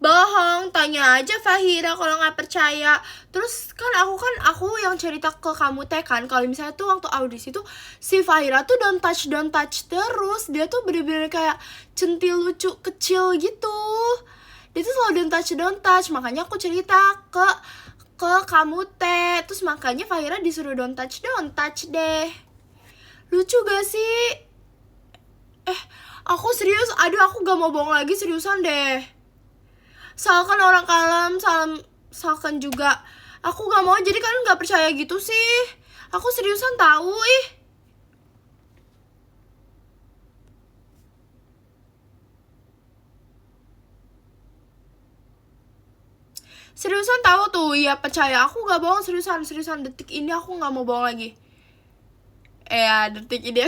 Bohong, tanya aja Fahira kalau nggak percaya. Terus kan aku yang cerita ke kamu teh kan, kalau misalnya tuh waktu audisi tuh si Fahira tuh don't touch terus. Dia tuh bener-bener kayak centil lucu kecil gitu. Dia tuh selalu don't touch. Makanya aku cerita ke kamu teh. Terus makanya Fahira disuruh don't touch deh. Lucu gak sih? Aku serius. Aduh, aku gak mau bohong lagi, seriusan deh. Salkan orang kalem, salkan juga. Aku gak mau, jadi kalian gak percaya gitu sih. Aku seriusan tahu, ih. Seriusan tahu tuh, ya percaya. Aku gak bohong, seriusan. Detik ini aku gak mau bohong lagi. Detik ini.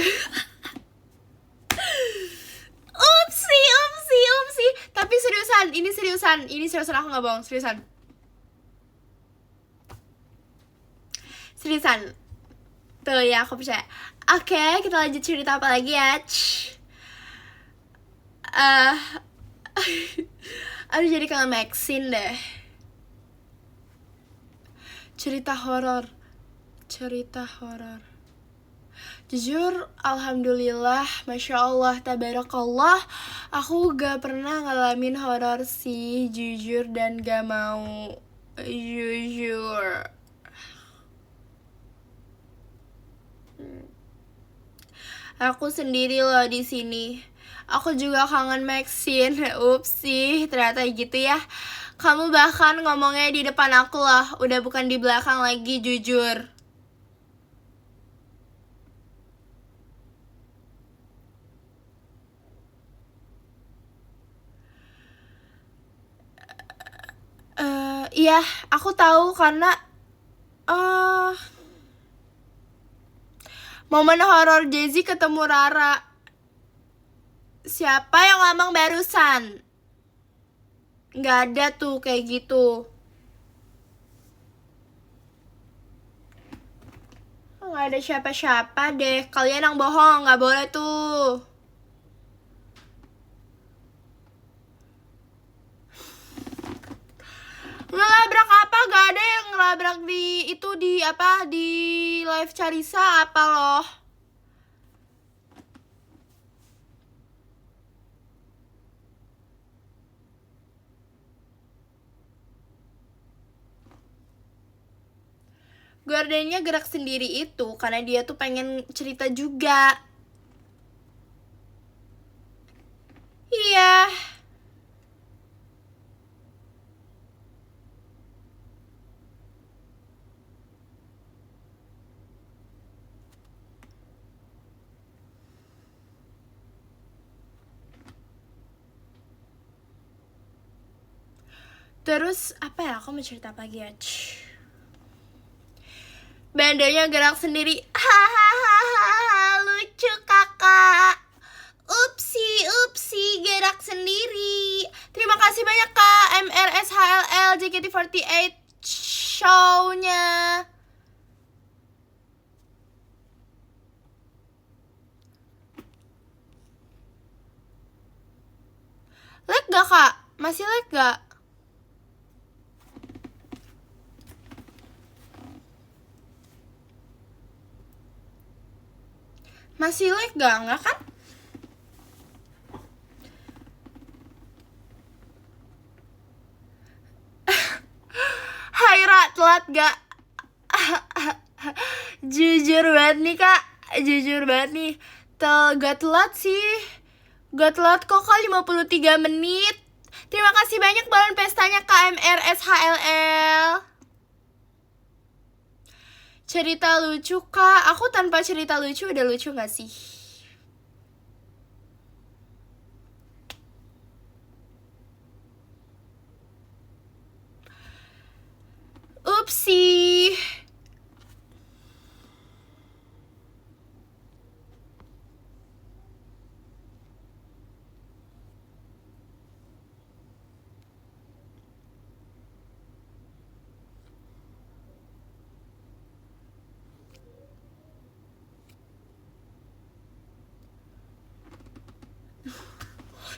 Upsi. Tapi ini seriusan aku gak bohong, seriusan. Tuh ya, aku percaya. Oke, kita lanjut cerita apa lagi ya. Aduh, jadi kangen Maxine deh. Cerita horor. Jujur, alhamdulillah, masya Allah, tabarakallah, aku gak pernah ngalamin horor sih, jujur, dan gak mau. Jujur. Aku sendiri loh di sini. Aku juga kangen Maxine. Upsi, ternyata gitu ya. Kamu bahkan ngomongnya di depan aku loh, udah bukan di belakang lagi, jujur. Iya, aku tahu karena momen horor Jezi ketemu Rara. Siapa yang ngomong barusan? Nggak ada tuh kayak gitu. Nggak ada siapa-siapa deh. Kalian yang bohong, nggak boleh tuh. Ngelabrak apa? Gak ada yang ngelabrak di live Carissa apa loh. Gordennya gerak sendiri itu karena dia tuh pengen cerita juga. Iya. Terus apa ya, aku mau cerita apa lagi ya? Bandanya gerak sendiri. Hahaha, lucu kakak. Upsi, gerak sendiri. Terima kasih banyak Kak MRSHLL JKT48 show-nya. Lag gak Kak? Masih lag gak? Masih lag gak? Enggak kan? Hai Ra, telat gak? Jujur banget nih Kak, jujur banget nih. Gak telat sih. Gak telat kok Kak, 53 menit. Terima kasih banyak balon pestanya KMRSHLL. Cerita lucu Kak, aku tanpa cerita lucu udah lucu gak sih? Upsi.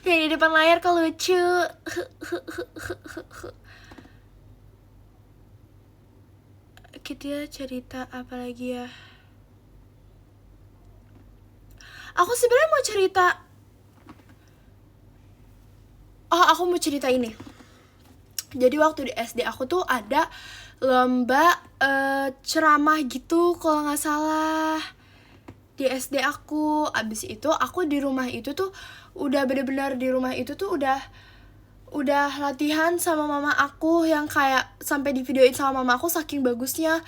Yang di depan layar kok lucu. Kita cerita apa lagi ya? Aku sebenarnya mau cerita. Oh, aku mau cerita ini. Jadi waktu di SD aku tuh ada lomba ceramah gitu kalau nggak salah di SD aku. Abis itu aku di rumah itu tuh udah bener-bener di rumah itu tuh udah latihan sama mama aku yang kayak sampai di videoin sama mama aku saking bagusnya.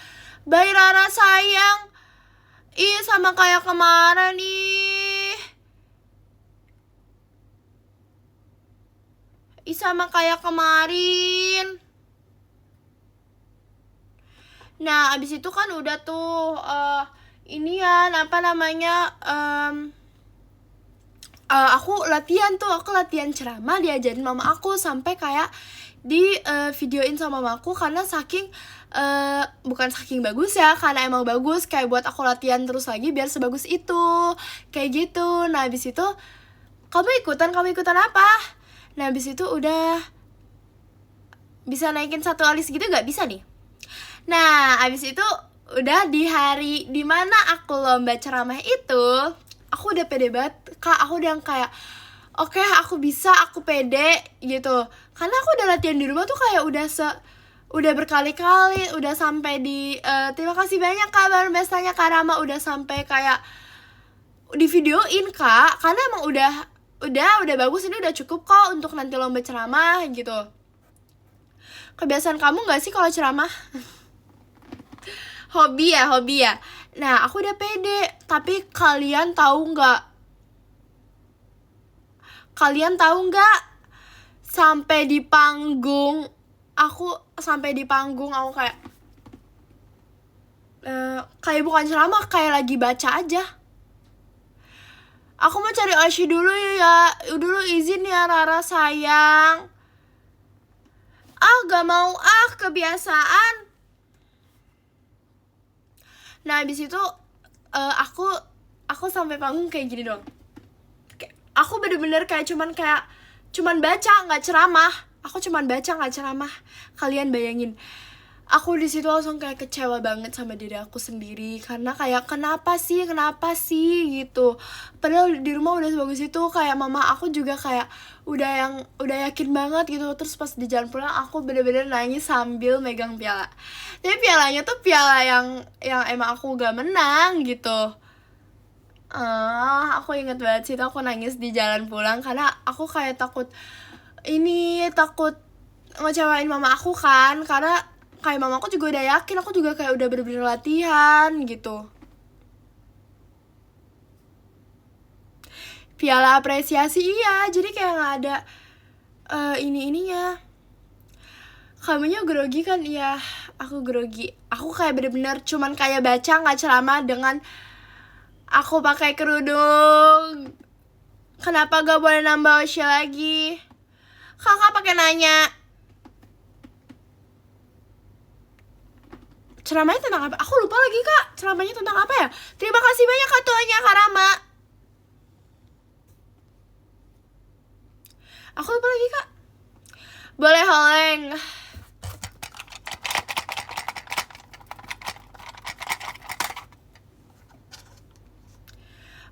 Bye Rara sayang. Ih sama kayak kemarin nih. Ih sama kayak kemarin. Nah abis itu kan udah tuh inian apa namanya aku latihan ceramah diajarin mama aku sampai kayak di videoin sama mamaku karena saking bukan saking bagus ya, karena emang bagus kayak buat aku latihan terus lagi biar sebagus itu kayak gitu. Nah abis itu kamu ikutan apa? Nah abis itu udah bisa naikin 1 alis gitu gak bisa nih. Nah abis itu udah di hari dimana aku lomba ceramah itu aku udah pede banget Kak, aku udah kayak oke, aku bisa, aku pede gitu. Karena aku udah latihan di rumah tuh kayak udah berkali-kali, udah sampai di terima kasih banyak Kak baru bestanya Kak Rama udah sampai kayak di videoin Kak. Karena emang udah bagus, ini udah cukup kok untuk nanti lomba ceramah gitu. Kebiasaan kamu gak sih kalau ceramah? Hobi ya. Nah, aku udah pede, tapi kalian tahu nggak? Sampai di panggung aku kayak bukan ceramah, kayak lagi baca aja. Aku mau cari Ashi dulu ya. Dulu izin ya Rara sayang. Gak mau kebiasaan. Nah abis itu aku sampai panggung kayak gini dong. Aku bener-bener kayak cuman baca nggak ceramah. Kalian bayangin, aku di situ langsung kayak kecewa banget sama diri aku sendiri karena kayak kenapa sih gitu. Padahal di rumah udah sebagus itu, kayak mama aku juga kayak udah yakin banget gitu. Terus pas di jalan pulang aku bener-bener nangis sambil megang piala. Tapi pialanya tuh piala yang emang aku gak menang gitu. Aku inget banget sih, aku nangis di jalan pulang karena aku kayak takut ngecewain mama aku kan, karena kayak mama aku juga udah yakin aku juga kayak udah bener-bener latihan gitu. Piala apresiasi iya, jadi kayak nggak ada ininya. Kamunya grogi kan? Iya, aku grogi. Aku kayak bener-bener cuman kayak baca nggak ceramah dengan aku pakai kerudung. Kenapa gak boleh nambah Oshi lagi? Kakak pakai nanya. Ceramahnya tentang apa? Aku lupa lagi kak, ceramahnya tentang apa ya? Terima kasih banyak kak tuanya Kak Rama. Aku lupa lagi kak. Boleh Holeng.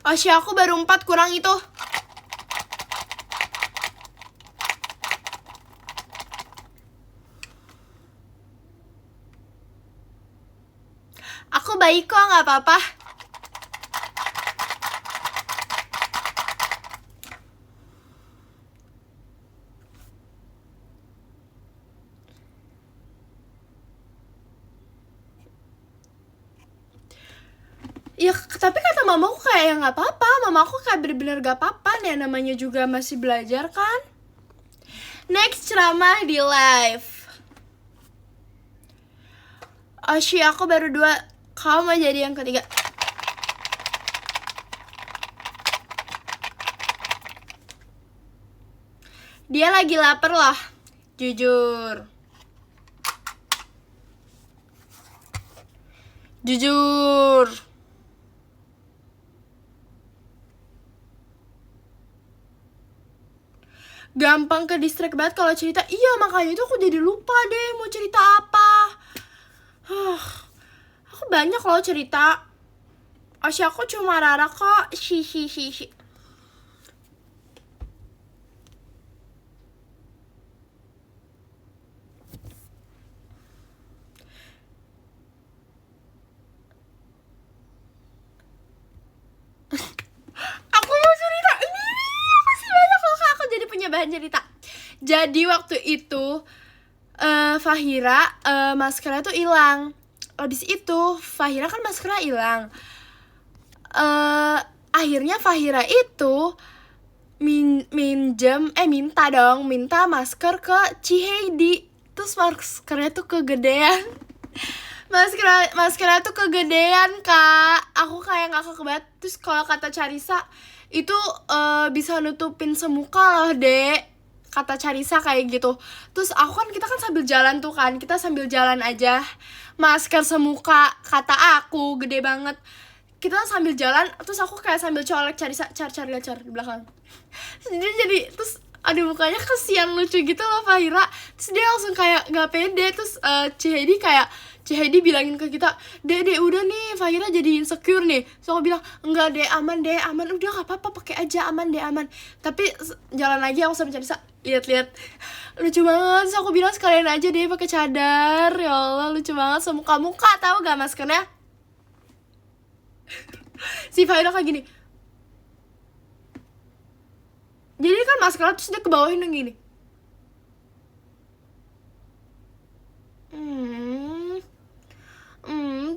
Asya aku baru 4 kurang itu. Aku baik kok, gak apa-apa. Ya tapi kata mamaku kayak ya gak apa-apa. Mamaku kayak bener-bener gak apa-apa nih, namanya juga masih belajar kan. Next ceramah di live. Asya aku baru 2. Kamu mau jadi yang ketiga. Dia lagi lapar loh, jujur. Jujur. Gampang ke distract banget kalau cerita. Iya makanya itu aku jadi lupa deh mau cerita apa. Aku banyak loh cerita. Asya aku cuma Rara kok. Shi. Aku mau cerita ini. Makasih banyak loh kak, aku jadi punya bahan cerita. Jadi waktu itu Fahira maskernya tuh hilang. Habis itu Fahira kan maskernya hilang. Akhirnya Fahira itu minta masker ke Ciheidi. Terus maskernya tuh kegedean. Maskernya tuh kegedean kak. Aku kayak ngakak banget. Terus kalau kata Carisa itu bisa nutupin semuka loh dek, kata Carisa kayak gitu. Terus kita kan sambil jalan tuh kan, kita sambil jalan aja. Masker semuka kata aku gede banget. Kita sambil jalan, terus aku kayak sambil colek Carisa, car di belakang. Jadi terus aduh mukanya kesian lucu gitu loh Fahira. Terus dia langsung kayak gak pede. Terus Cihedi bilangin ke kita, Dek udah nih Fahira jadi insecure nih. So aku bilang, enggak deh, aman. Udah gak apa-apa, pakai aja, aman. Tapi jalan lagi aku sama Carisa, lihat lucu banget. So aku bilang sekalian aja deh pakai cadar. Ya Allah lucu banget, semuka tahu gak maskernya? Si Fahira kayak gini. Jadi kan maskernya terus dia kebawahin yang gini.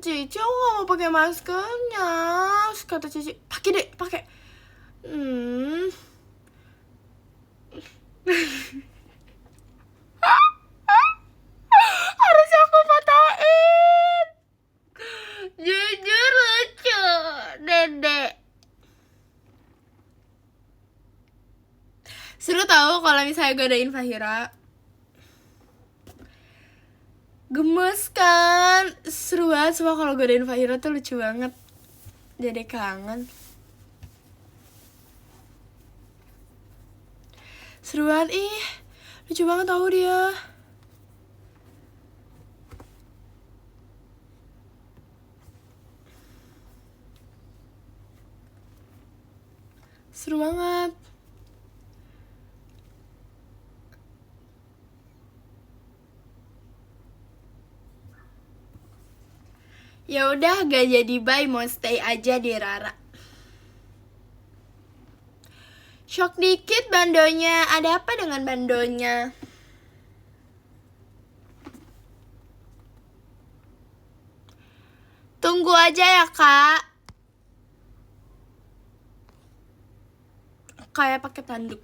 Cici aku gak mau pakai maskernya. Kata Cici, pakai deh, pakai. Harusnya aku fotoin. Jujur lucu, Dedek. Seru tahu kalau misalnya godain Fahira. Gemes kan? Seru banget semua kalau godain Fahira tuh lucu banget. Jadi kangen. Seru banget lucu banget tahu dia. Seru banget. Ya udah gak jadi bye, mau stay aja di Rara. Shock dikit bandonya. Ada apa dengan bandonya? Tunggu aja ya kak. Kayak pakai tanduk.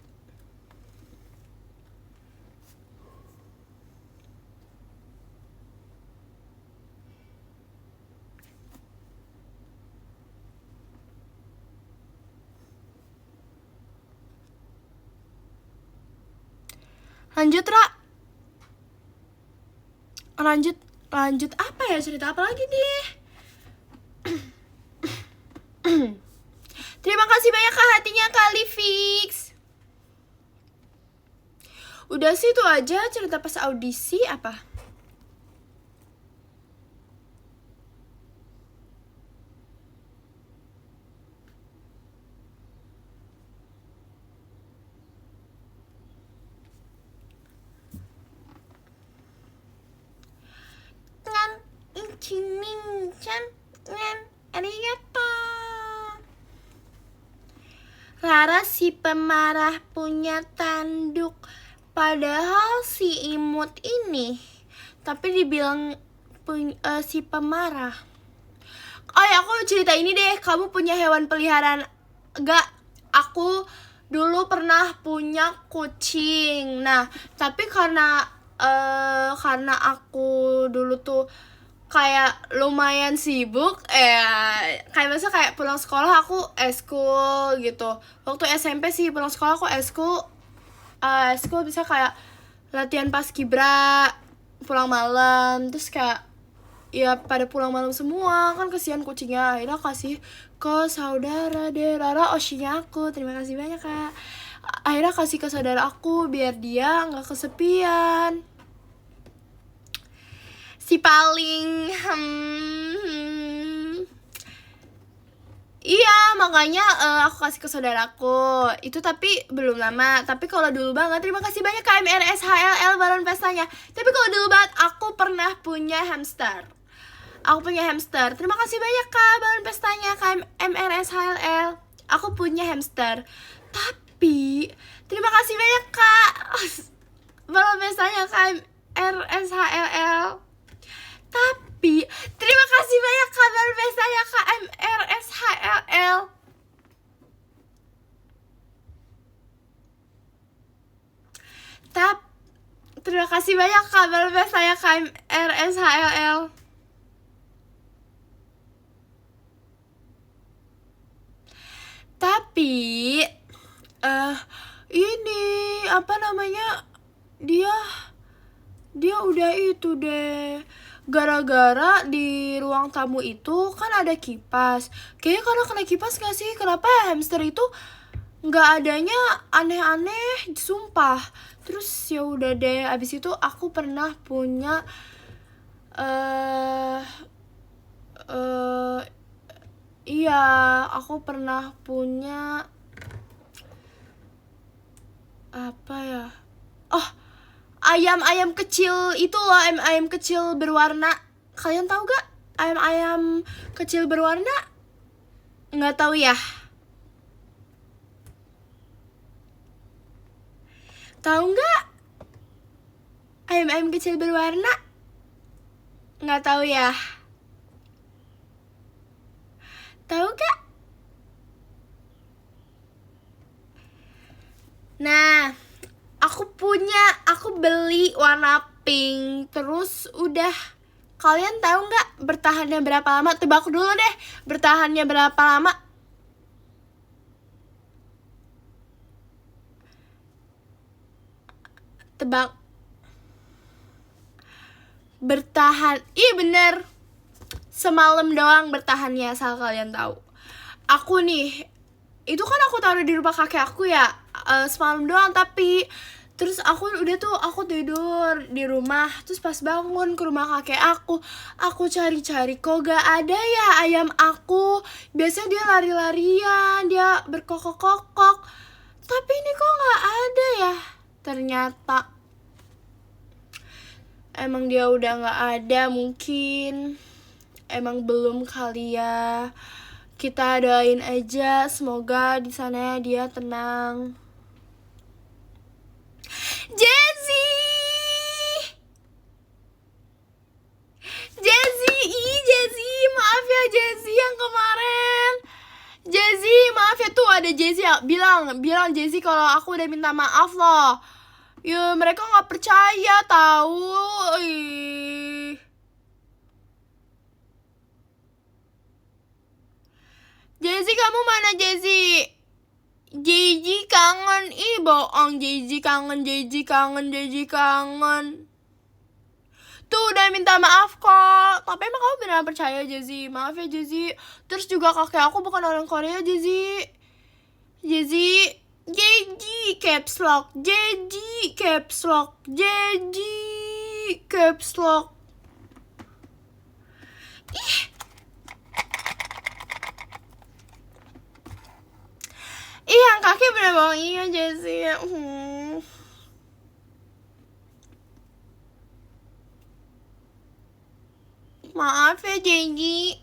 Lanjut, Ra. Lanjut apa ya, cerita apa lagi nih? Terima kasih banyak Kak hatinya Kak Livix. Udah sih itu aja cerita pas audisi apa? Rara si pemarah punya tanduk, padahal si imut ini tapi dibilang si pemarah. Oh ya, aku cerita ini deh. Kamu punya hewan peliharaan gak? Aku dulu pernah punya kucing. Nah, tapi karena aku dulu tuh kayak lumayan sibuk, kayak biasa kayak pulang sekolah aku eskul gitu. Waktu SMP sih pulang sekolah aku eskul bisa kayak latihan paskibra pulang malam, terus kayak ya pada pulang malam semua kan, kesian kucingnya. Akhirnya kasih ke saudara deh, Rara Oshinya aku, terima kasih banyak Kak. Akhirnya kasih ke saudara aku biar dia nggak kesepian. Si paling iya, makanya aku kasih ke saudaraku. Itu tapi belum lama. Tapi kalau dulu banget, terima kasih banyak KMRSHLL balon pestanya. Tapi kalau dulu banget aku pernah punya hamster. Terima kasih banyak Kak balon pestanya KMRSHLL. Aku punya hamster. Tapi terima kasih banyak Kak balon pestanya KMRSHLL. Tapi terima kasih banyak kabar pestanya KMRSHLL. Terima kasih banyak kabar pestanya KMRSHLL. Tapi ini apa namanya, dia udah itu deh, gara-gara di ruang tamu itu kan ada kipas. Kayaknya karena kena kipas gak sih? Kenapa ya hamster itu nggak adanya aneh-aneh, sumpah. Terus ya udah deh, abis itu aku pernah punya iya, aku pernah punya apa ya? Oh, ayam kecil itu loh, ayam kecil berwarna. Kalian tahu gak ayam kecil berwarna? Nggak tahu ya? Tahu nggak ayam kecil berwarna? Nggak tahu ya? Tahu gak? Nah, aku beli warna pink. Terus udah, kalian tahu nggak bertahannya berapa lama? Tebak dulu deh, bertahannya berapa lama? Tebak. Bertahan, iya bener, semalam doang bertahannya, asal kalian tahu. Aku nih, itu kan aku taruh di rumah kakek aku ya, semalam doang. Tapi terus aku tidur di rumah, terus pas bangun ke rumah kakek aku cari-cari kok gak ada ya ayam aku. Biasanya dia lari-larian, dia berkokok-kokok, tapi ini kok gak ada ya. Ternyata emang dia udah gak ada, mungkin emang belum kali ya. Kita doain aja, semoga di sana dia tenang. Jessy, maaf ya Jessy yang kemarin. Jessy, maaf ya, tuh ada Jessy ya, bilang Jessy kalau aku udah minta maaf loh. Ya mereka nggak percaya tahu. Jessy, kamu mana Jessy? JJ kangen. Ih bohong, JJ kangen, JJ kangen, JJ kangen. Tuh udah minta maaf kok. Tapi emang kamu beneran percaya Jezi? Maaf ya Jezi. Terus juga kakek aku bukan orang Korea Jezi. Jezi, JJ caps lock, JJ caps lock, JJ caps lock. Ih, yang kakek bener bohong. Iya Jezi. Maaf ya Jenji.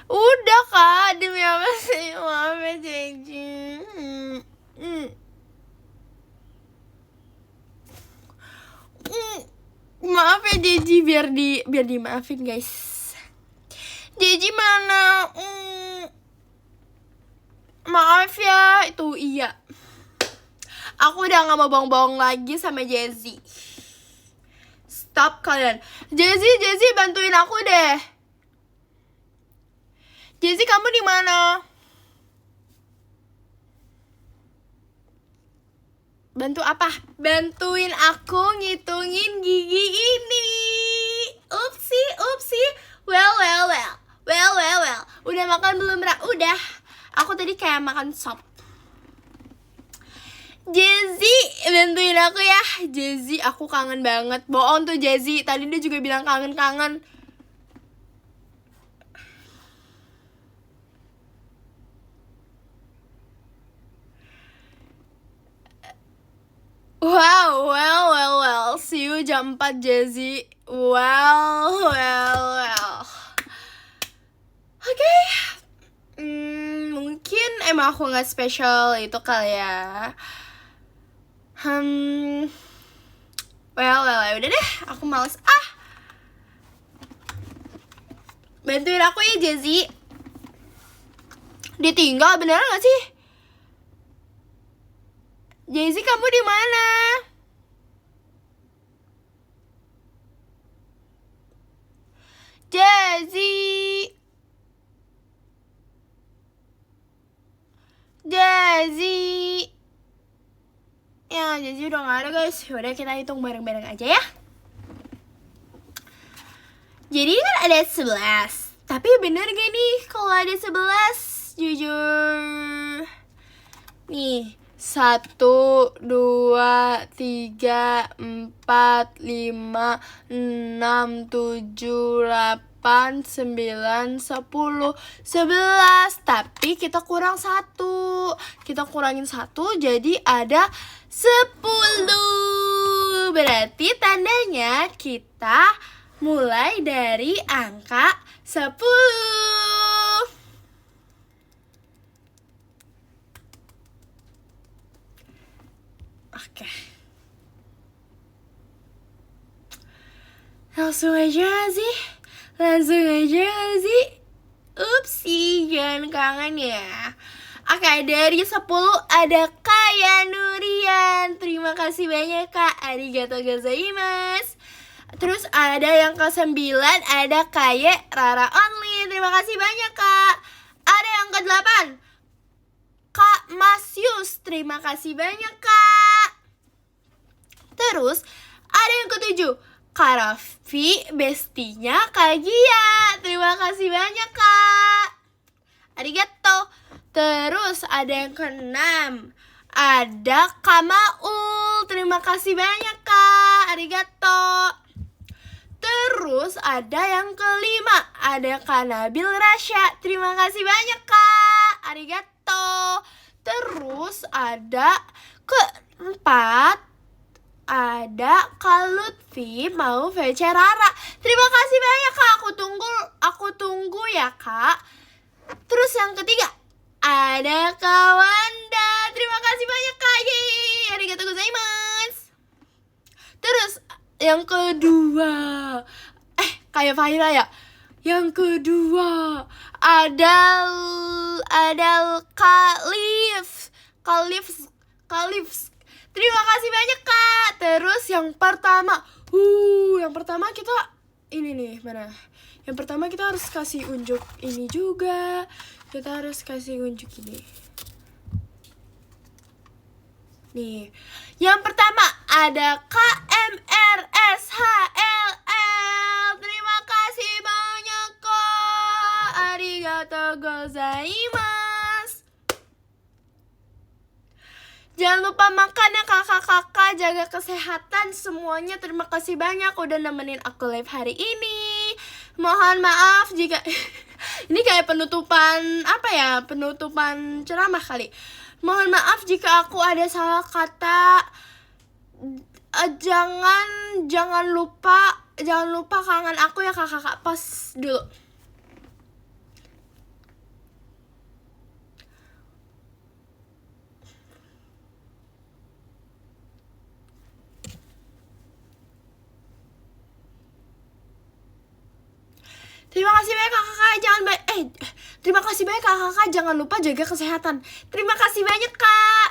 Udah kak, demi apa sih? Maaf ya Jenji. Maaf ya Jenji, biar dimaafin guys. Jenji mana? Maaf ya, itu iya. Aku udah gak mau bohong-bohong lagi sama Jezi. Stop kalian. Jezi bantuin aku deh. Jezi kamu di mana? Bantu apa? Bantuin aku ngitungin gigi ini. Upsi. Well. Udah makan belum, Ra? Udah. Aku tadi kayak makan sop. Jezi, bantuin aku ya. Jezi, aku kangen banget. Bohong tuh Jezi, tadi dia juga bilang kangen-kangen. Wow, well. See you jam 4 Jezi. Well. Oke. Mungkin emang aku gak spesial itu kali ya. Well, udah deh, aku males. Bantuin aku ya Jezi. Ditinggal beneran gak sih? Jezi kamu di mana? Jezi. Ya, Jezi udah gak ada guys. Yaudah kita hitung bareng-bareng aja ya. Jadi kan ada 11. Tapi bener gak nih kalau ada 11? Jujur. Nih, 1, 2, 3, 4, 5, 6, 7, 8, 9, 10, 11. Tapi kita kurang 1. Kita kurangin 1 jadi ada 10. Berarti tandanya kita mulai dari angka 10. Oke. Langsung aja sih. Upsi, jangan kangen ya. Oke, dari 10 ada Kaya Nurian. Terima kasih banyak Kak. Arigatou gozaimasu. Terus ada yang ke-9 ada Kaye Rara Only. Terima kasih banyak Kak. Ada yang ke-8 Kak Masius. Terima kasih banyak Kak. Terus ada yang ke-7 Kak Raffi, bestinya Kak Gia. Terima kasih banyak Kak. Arigatou. Terus ada yang ke-6 ada Kak Maul. Terima kasih banyak Kak. Arigatou. Terus ada yang ke-5 ada Kak Nabil Rasya. Terima kasih banyak Kak. Arigatou. Terus ada ke-4 ada Kak Lutfi mau VC Rara. Terima kasih banyak Kak. Aku tunggu ya Kak. Terus yang ketiga ada Kak Wanda. Terima kasih banyak Kak. Yeay, arigatou gozaimasu. Terus yang kedua kayak Faira ya. Yang kedua ada Kalif. Terima kasih banyak Kak. Terus yang pertama kita ini nih, mana? Yang pertama kita harus kasih unjuk ini juga. Kita harus kasih unjuk ini. Nih, yang pertama ada KMRSHLL. Terima kasih banyak kok. Arigato gozaimasu. Jangan lupa makan ya kakak-kakak, jaga kesehatan semuanya. Terima kasih banyak udah nemenin aku live hari ini. Mohon maaf jika ini kayak penutupan apa ya? Penutupan ceramah kali. Mohon maaf jika aku ada salah kata. Jangan lupa kangen aku ya kakak-kakak. Pas dulu. Terima kasih banyak kakak-kakak, jangan lupa jaga kesehatan. Terima kasih banyak kak.